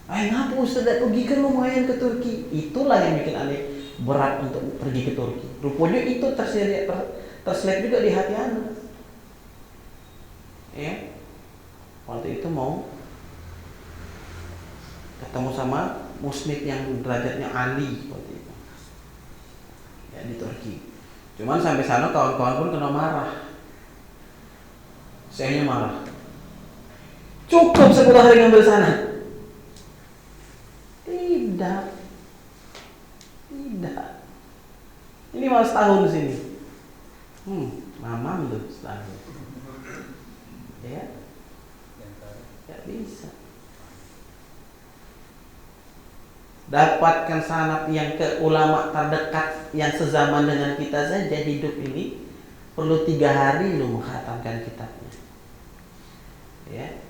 A: Ngapa Ustaz pergi kan lumayan ke Turki. Itulah yang bikin aneh berat untuk pergi ke Turki. Rupanya itu terselip juga di hati anak. Ya. Waktu itu mau ketemu sama muslim yang derajatnya Ali waktu itu. Ya di Turki. Cuman sampai sana kawan-kawan pun kena marah. Sayangnya marah. Cukup 10 hari ngambil sana. Tidak. Ini malah setahun di sini. Mamam tuh setahun. Ya. Gak bisa. Dapatkan sanad yang ke ulama terdekat yang sezaman dengan kita saja hidup ini perlu 3 hari lu menghatamkan kitabnya. Ya.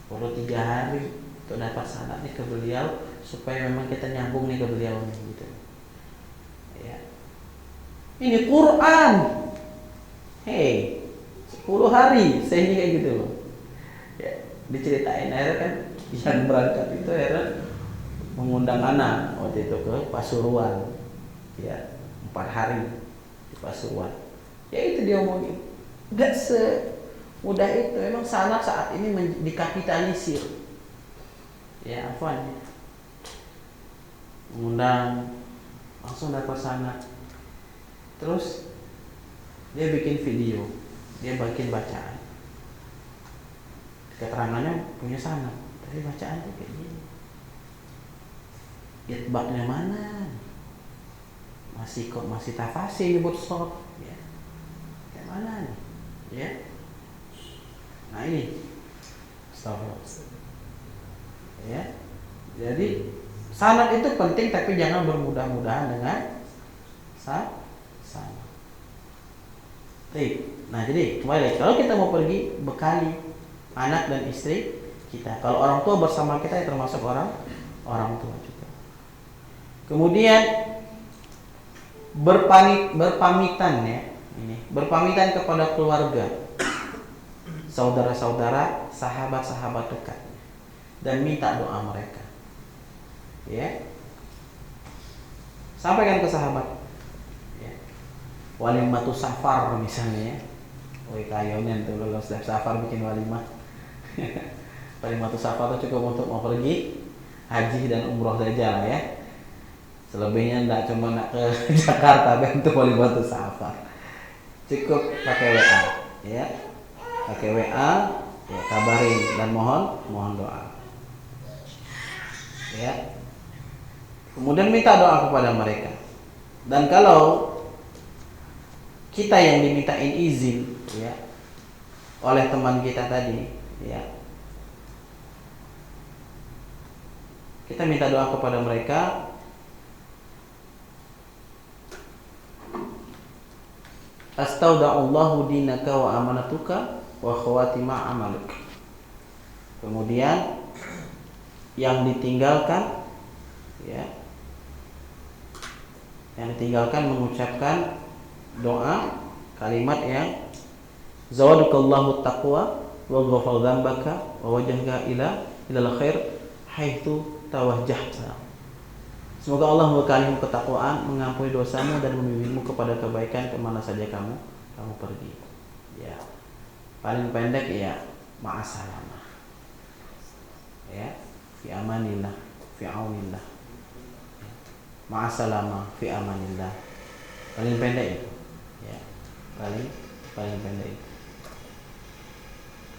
A: Perlu 3 hari untuk dapat sanadnya ke beliau supaya memang kita nyambung nih ke beliau gitu. Ya. Ini Quran. 10 hari saya ini kayak gitu loh. Ya, diceritain akhirnya kan yang berangkat itu akhirnya mengundang anak waktu itu ke Pasuruan. Ya, 4 hari di Pasuruan. Ya itu dia omongin. Enggak mudah itu. Memang sanad saat ini dikapitalisir. Ya, afwan. Mengundang langsung dapat sanad. Terus dia bikin video, dia bikin bacaan. Keterangannya punya sanad, tapi bacaan tuh kayak gini. Itbaknya mana? Masih tafasir nyebut shot, ya. Kayak mana nih? Ya. Nah ini astagfirullah. Ya. Jadi sanad itu penting tapi jangan bermudah-mudahan dengan sanad. Nah jadi kembali kalau kita mau pergi bekali anak dan istri kita. Kalau orang tua bersama kita ya termasuk orang tua juga. Kemudian berpamitan ya. Berpamitan kepada keluarga, saudara-saudara, sahabat-sahabat dekat, dan minta doa mereka. Ya, sampaikan ke sahabat. Ya. Walimatu safar misalnya. Ya. Kayonen tuh kalau setiap safar bikin walimah. Walimatu safar itu cukup untuk mau pergi haji dan umroh saja lah ya. Selebihnya enggak cuma nak ke Jakarta bentuk walimatu safar. Cukup pakai WA, ya. Pakai WA, ya, kabarin dan mohon doa. Ya. Kemudian minta doa kepada mereka. Dan kalau kita yang dimintain izin, ya, oleh teman kita tadi, ya, kita minta doa kepada mereka. Astauda'allahu dinaka wa amanatuka wa khawatima amaluk. Kemudian yang ditinggalkan, ya, yang ditinggalkan mengucapkan doa kalimat yang zawadukallahu taqwa wa ghafara dzambaka wa wajhaka ilal khair haitsu tawajjahta. Semoga Allah membekalimu ketakwaan, mengampuni dosamu dan membimbingmu kepada kebaikan kemana saja kamu pergi. Ya, paling pendek ya ma'asalamah. Ya, fi amanillah, fi aunillah. Ma'asalamah, fi amanillah. Paling pendek itu. Ya, paling pendek itu.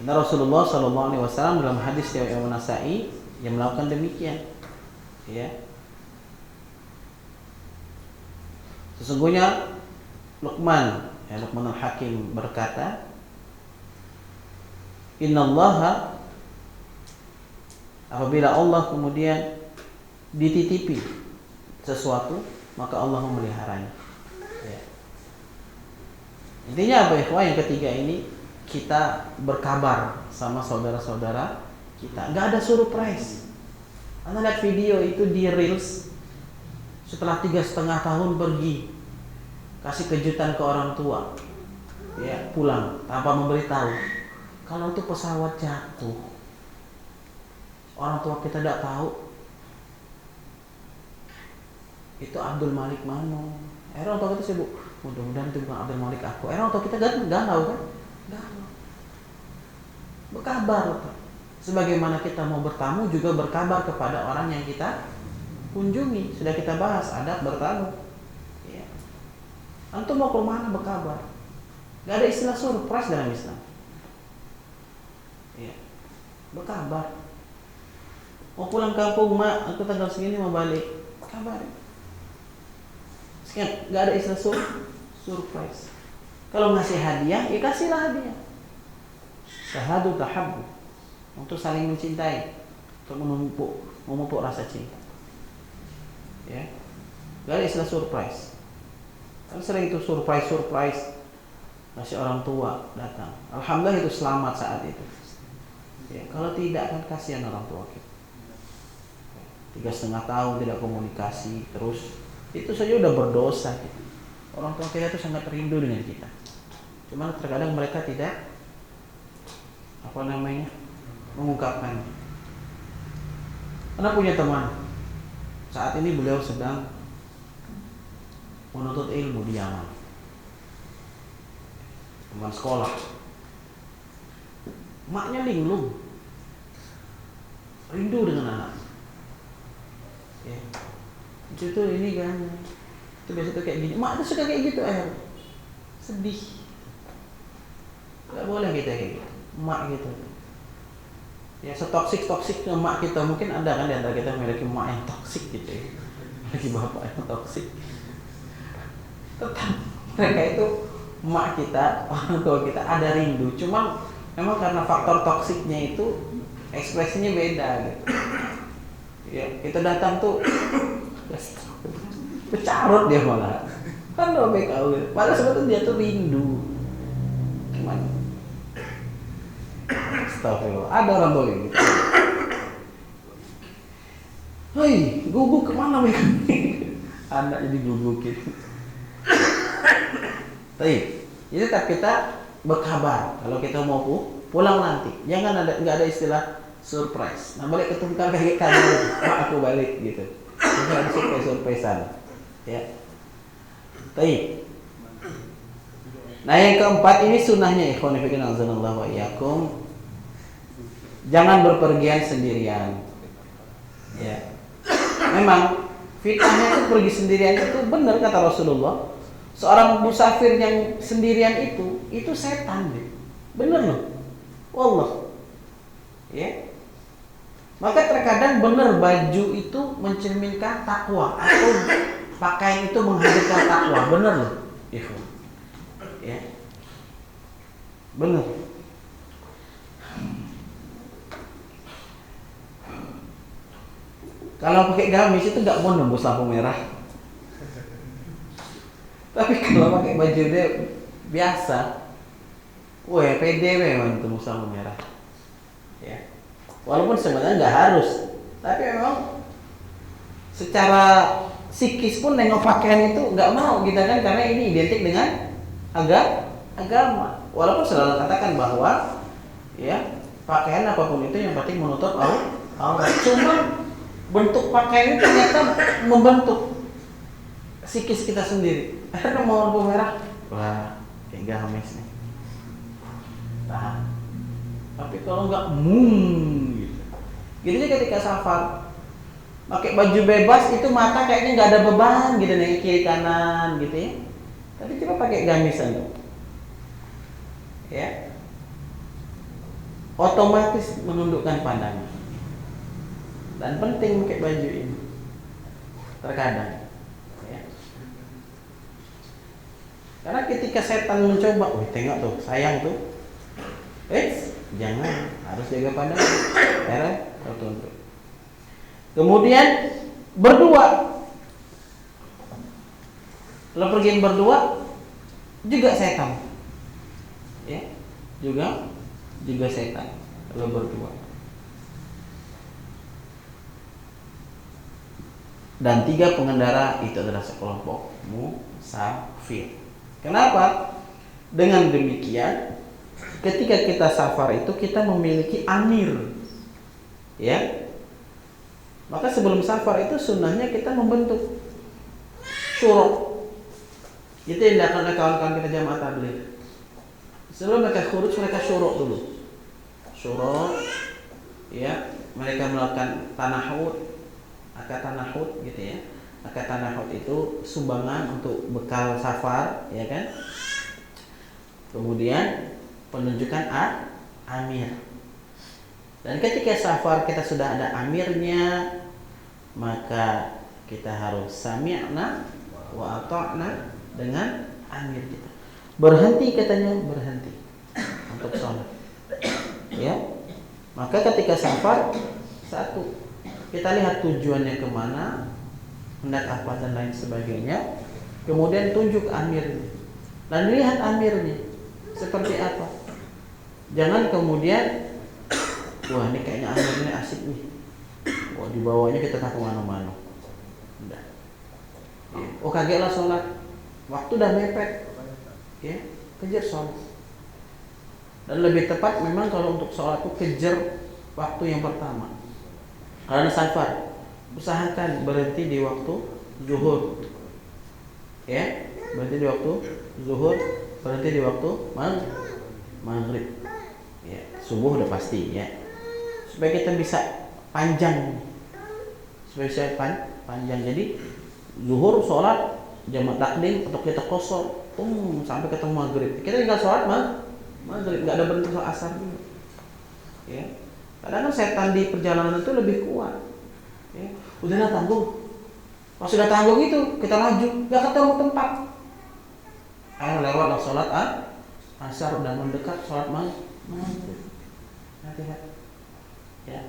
A: Karena Rasulullah SAW dalam hadis riwayat Imam Nasa'i yang melakukan demikian. Ya. Sesungguhnya Luqman al-Hakim berkata, Innallaha, apabila Allah kemudian dititipi sesuatu, maka Allah memeliharanya. Ya. Intinya apa ikhwah? Yang ketiga ini kita berkabar sama saudara-saudara kita. Gak ada surprise. Anda lihat video itu di Reels, setelah 3,5 tahun pergi, kasih kejutan ke orang tua, ya, pulang tanpa memberitahu. Kalau itu pesawat jatuh, orang tua kita tidak tahu itu Abdul Malik mana. Orang tua kita sibuk, mudah-mudahan itu bukan Abdul Malik aku. Orang tua kita gak tahu kan? Galau. Berkabar, Pak. Sebagaimana kita mau bertamu juga berkabar kepada orang yang kita kunjungi. Sudah kita bahas adab bertamu. Ya. Antum mau ke mana berkabar? Gak ada istilah surprise dalam Islam. Ya. Berkabar. Mau pulang kampung, mak, aku tanggal segini mau balik. Kabar. Sekian, gak ada istilah surprise. Kalau ngasih hadiah, ya kasihlah hadiah. Syahadu tahabbu, untuk saling mencintai, untuk memupuk rasa cinta. Ya, gak ada istilah surprise. Kan sering itu surprise, ngasih orang tua datang. Alhamdulillah itu selamat saat itu. Ya, kalau tidak kan kasihan orang tua kita. 3,5 tahun tidak komunikasi terus, itu saja udah berdosa kita. Orang tua kita itu sangat rindu dengan kita. Cuma terkadang mereka tidak mengungkapkan. Anda punya teman, saat ini beliau sedang menuntut ilmu di Yaman, teman sekolah. Maknya linglung, rindu dengan anak. Ya. Itu ini kan, itu biasa tuh kayak gini. Mak tuh suka kayak gitu, sedih. Gak boleh kita kayak gitu, mak gitu. Ya, setoksik-toksiknya mak kita. Mungkin ada kan di antara kita memiliki mak yang toksik gitu ya, memiliki bapak yang toksik. Tetap mereka itu mak kita, orang tua kita ada rindu. Cuma memang karena faktor toksiknya itu ekspresinya beda gitu. Ya, kita datang tuh bercarut dia malah. Kan robek kau. Padahal sebetulnya dia tuh rindu. Cuman astagfirullah, ada orang boleh gitu. Hei, guguk kemana mereka? Anak jadi gugukin. Baik, jadi tetap kita berkabar kalau kita mau pulang nanti. Jangan nggak ada istilah surprise. Nah, balik ke tungkal kayak kamu, mak aku balik gitu. Ini ada surprisean. Ya. Baik. Nah, yang keempat ini sunnahnya ikhwan fillah azanallahu wa iyyakum. Jangan berpergian sendirian. Ya. Memang fitnahnya itu pergi sendirian itu benar kata Rasulullah. Seorang musafir yang sendirian itu setan, benar loh. Wallah. Ya. Maka terkadang benar baju itu mencerminkan takwa atau pakaian itu menghadirkan takwa, benar loh. Ya. Benar. Kalau pakai gamis itu nggak mau nembus lampu merah. Tapi kalau pakai baju dia biasa. Wah, pede memang itu musang merah. Ya. Walaupun sebenarnya nggak harus, tapi memang secara psikis pun nengok pakaian itu nggak mau kita kan, karena ini identik dengan agama. Walaupun selalu katakan bahwa ya pakaian apapun itu yang penting menutup aurat. Cuma bentuk pakaian itu ternyata membentuk psikis kita sendiri. Akhirnya mau lampu merah, wah kayak gamis nih. Nah, tapi kalau nggak gitu. Gitu ketika safar pakai baju bebas itu mata kayaknya nggak ada beban gitu nih, kiri kanan gitu ya. Tapi coba pakai gamisan tuh, ya, otomatis menundukkan pandangan. Dan penting pakai baju ini terkadang, ya. Karena ketika setan mencoba, tengok tuh, sayang tuh, jangan, harus jaga pandangan. Tertunduk. Kemudian berdua, kalau pergi berdua juga setan, ya, juga setan kalau berdua. Dan 3 pengendara itu adalah sekelompok musafir. Kenapa? Dengan demikian, ketika kita safar itu kita memiliki amir, ya. Maka sebelum safar itu sunnahnya kita membentuk syuruk. Itu yang dilakukan oleh kawan-kawan kita jamaah tabligh. Sebelum mereka khuruj, mereka syuruk dulu. Syuruk, ya, mereka melakukan tanahud, akad tanahud gitu ya. Akad tanahud itu sumbangan untuk bekal safar, ya kan? Kemudian penunjukan amir. Dan ketika safar kita sudah ada amirnya, maka kita harus sami'na wa ata'na dengan amir kita. Berhenti katanya, berhenti untuk sholat, ya. Maka ketika safar, satu, kita lihat tujuannya kemana, hendak apa dan lain sebagainya. Kemudian tunjuk amirnya dan lihat amirnya seperti apa. Jangan kemudian, wah ini kayaknya amirnya asik nih, wah dibawanya kita tak kemana-mana. Udah. Oh kagetlah sholat, waktu udah mepet, ya, kejar sholat. Dan lebih tepat memang kalau untuk sholat itu kejar waktu yang pertama. Karena safar, usahakan berhenti di waktu zuhur, ya, berhenti di waktu zuhur, berhenti di waktu maghrib, ya, subuh udah pasti, ya, supaya kita bisa panjang, panjang. Jadi zuhur sholat jamak takdim atau kita kosor, sampai ketemu maghrib, kita tinggal sholat maghrib, nggak ada bentuk sholat asar dulu, ya. Kadang kan setan di perjalanan itu lebih kuat, ya. Udahlah tanggung, pas sudah tanggung itu kita laju, nggak ketemu tempat, lewatlah sholat asar, udah mendekat sholat maghrib. Hati-hati, ya.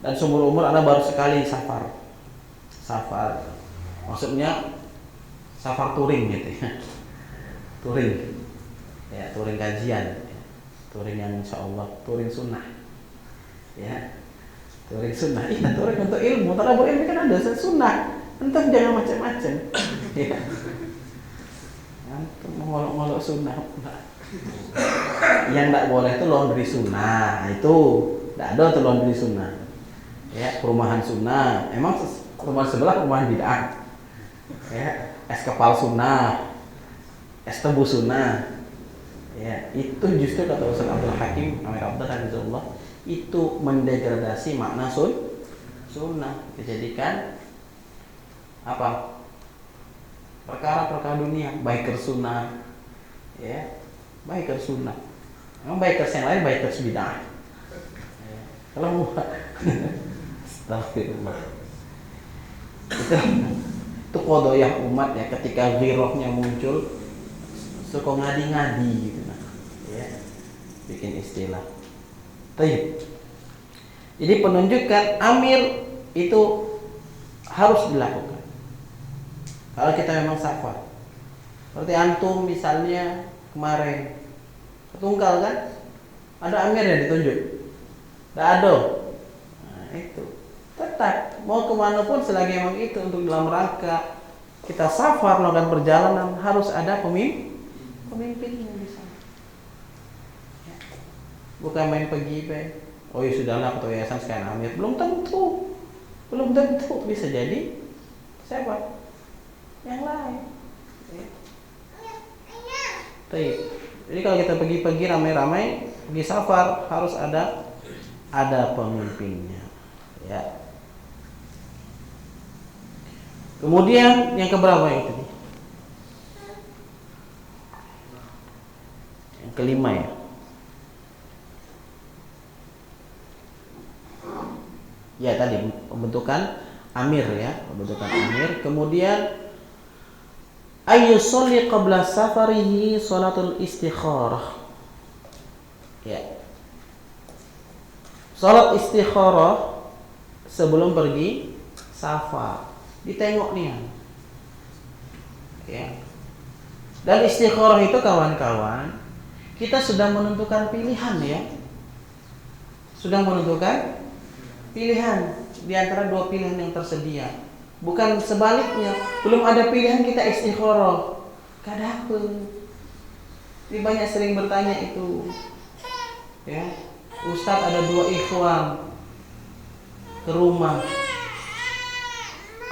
A: Dan seumur umur anak baru sekali safar, maksudnya safar touring gitu ya, touring kajian. Touring yang insya Allah, touring sunnah, ya, touring sunnah. Iya, touring untuk ilmu. Talabul ilmi kan ada sunnah. Antum jangan macam-macam, ya. Antum mengolok-olok sunnah. Yang tidak boleh itu laundry sunnah. Itu tidak ada untuk laundry sunnah, ya. Perumahan sunnah. Emang rumah sebelah perumahan bid'ah, ya. Es kepal sunnah, es tebu sunnah. Ya, itu justru kata Ustaz Abdul Hakim Amir Abdul Hafizullah, itu mendegradasi makna sunnah, dijadikan apa? Perkara-perkara dunia, biker sunnah, ya, biker sunnah. Memang bikers yang lain bikers bid'ah. Ya. Kalau astagfirullah. Itu qodoyah umat ya, ketika ghirohnya muncul, suka ngadi-ngadi gitu, nah, ya, bikin istilah. Taib. Jadi penunjukan amir itu harus dilakukan kalau kita memang safar. Seperti antum misalnya kemarin ketunggal kan, ada amir yang ditunjuk, tidak ada. Nah, itu tetap mau kemana pun selagi emang itu untuk dalam rangka kita safar melakukan perjalanan harus ada pemimpinnya di sana. Ya. Bukan main pergi oh ya sudahlah ketua yayasan sekarang amir, belum tentu bisa jadi siapa yang lain. Ya. Jadi kalau kita pergi ramai-ramai pergi safar harus ada pemimpinnya. Ya. Kemudian yang keberapa yang tadi? Yang kelima ya. Ya tadi pembentukan amir ya, pembentukan amir. Kemudian ayyusolli qabla safarihi sholatul istikharah. Ya. Salat istikharah sebelum pergi safar. Ditengok nih ya. Dan istikharah itu kawan-kawan, kita sudah menentukan pilihan ya. Sudah menentukan pilihan di antara dua pilihan yang tersedia. Bukan sebaliknya, belum ada pilihan kita istikharah. Kada apa. Ini banyak sering bertanya itu. Ya. Ustaz ada dua ikhwan ke rumah.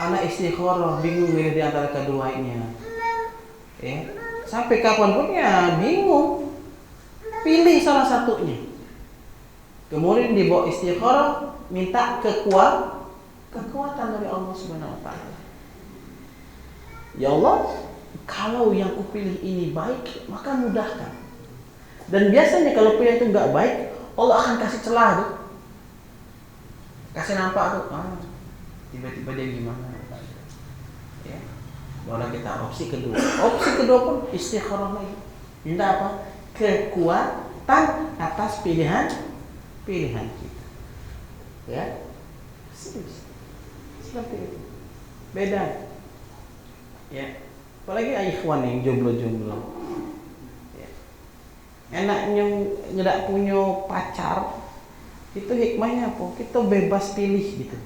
A: Anak istikharah bingung milih di antara keduanya. Ya. Sampai kapanpun ya bingung. Pilih salah satunya. Kemudian dibawa istikharah, minta kekuatan dari Allah Subhanahu wa taala. Ya Allah, kalau yang kupilih ini baik, maka mudahkan. Dan biasanya kalau pilihan itu enggak baik, Allah akan kasih celah tuh. Kasih nampak tuh. Tiba-tiba dia gimana? Ya. Baru kita opsi kedua. Opsi kedua pun istikharah lagi. Minta apa? Kekuatan atas pilihan kita. Ya. Seperti itu. Beda. Ya. Apalagi ikhwan yang jomblo-jomblo. Ya. Enaknya nggak punya pacar. Itu hikmahnya apa? Kita bebas pilih gitu.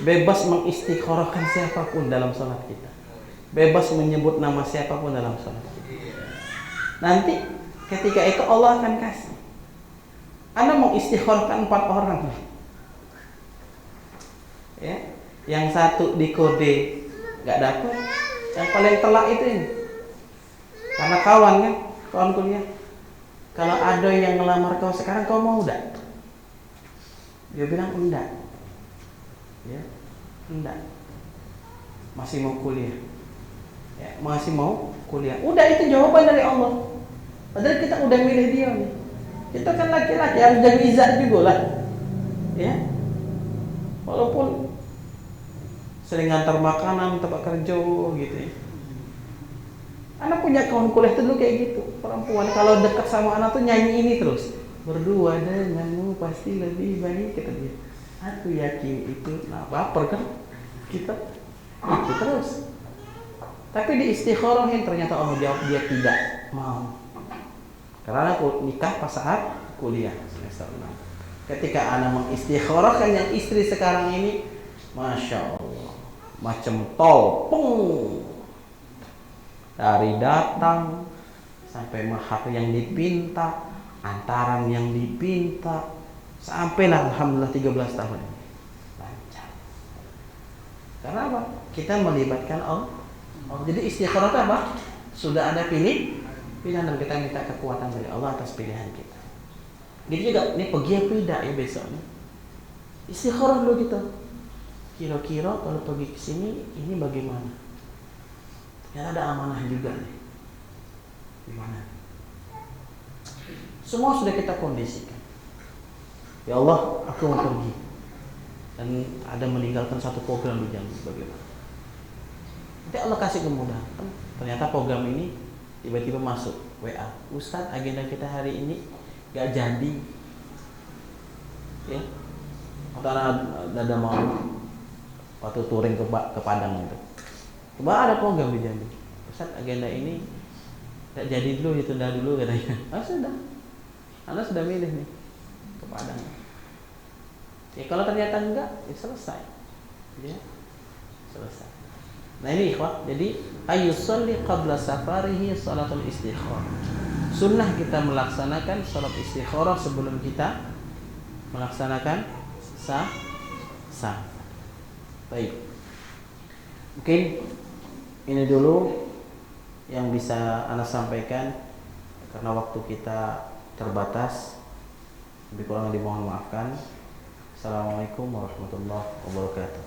A: Bebas mengistikharahkan siapapun dalam sholat kita. Bebas menyebut nama siapapun dalam sholat kita. Nanti ketika itu Allah akan kasih. Anda mengistikharahkan 4 orang. Ya, yang satu di kode nggak dapat, yang paling telak itu ini. Karena kawan kan, kawan kuliah. Kalau ada yang ngelamar kau sekarang, kau mau enggak? Dia bilang enggak. Ya, enggak. Masih mau kuliah. Ya, masih mau kuliah. Udah itu jawaban dari Allah. Padahal kita udah milih dia nih. Kita kan laki-laki harus jaga izzat juga lah. Ya. Walaupun sering ngantar makanan, tempat kerja gitu ya. Anak punya kawan kuliah dulu kayak gitu. Perempuan kalau dekat sama anak tuh nyanyi ini terus. Berdua denganmu pasti lebih baik, kata dia. Aku yakin itu. Nah, baper kan kita itu terus. Tapi di istikharahin ternyata Allah jawab dia tidak mau. Karena aku nikah pas saat kuliah semester 6. Ketika anak mengistikharahkan yang istri sekarang ini, Masya Allah, macam tol, pung, dari datang sampai mahar yang dipinta, antaran yang dipinta, sampailah alhamdulillah 13 tahun ini lancar. Karena apa? Kita melibatkan Allah. Jadi istikharah itu apa? Sudah ada pilihan dan kita minta kekuatan dari Allah atas pilihan kita. Gitu juga, ini pergi apa tidak ya besoknya? Istikharah dulu kita. Kira-kira kalau pergi ke sini ini bagaimana? Ya ada amanah juga nih. Gimana? Semua sudah kita kondisikan. Ya Allah, aku mau pergi. Dan ada meninggalkan satu program di Jambi, bagaimana? Nanti Allah kasih kemudahan. Ternyata program ini tiba-tiba masuk WA. Ustaz, agenda kita hari ini gak jadi. Ya. Karena ada mau waktu touring ke Padang itu. Coba ada program di Jambi. Ustaz, agenda ini tidak jadi dulu, ditunda dulu katanya. Sudah, Anda sudah milih nih ke Padang. Ya kalau ternyata enggak, ya selesai. Ya, selesai. Nah ini ikhwah, jadi ayusolli qabla safarihi salatul istikharah. Sunnah kita melaksanakan salat istikharah sebelum kita melaksanakan safar. Baik. Mungkin ini dulu yang bisa Anda sampaikan karena waktu kita terbatas. Lebih kurang dimohon maafkan. Assalamualaikum warahmatullahi wabarakatuh.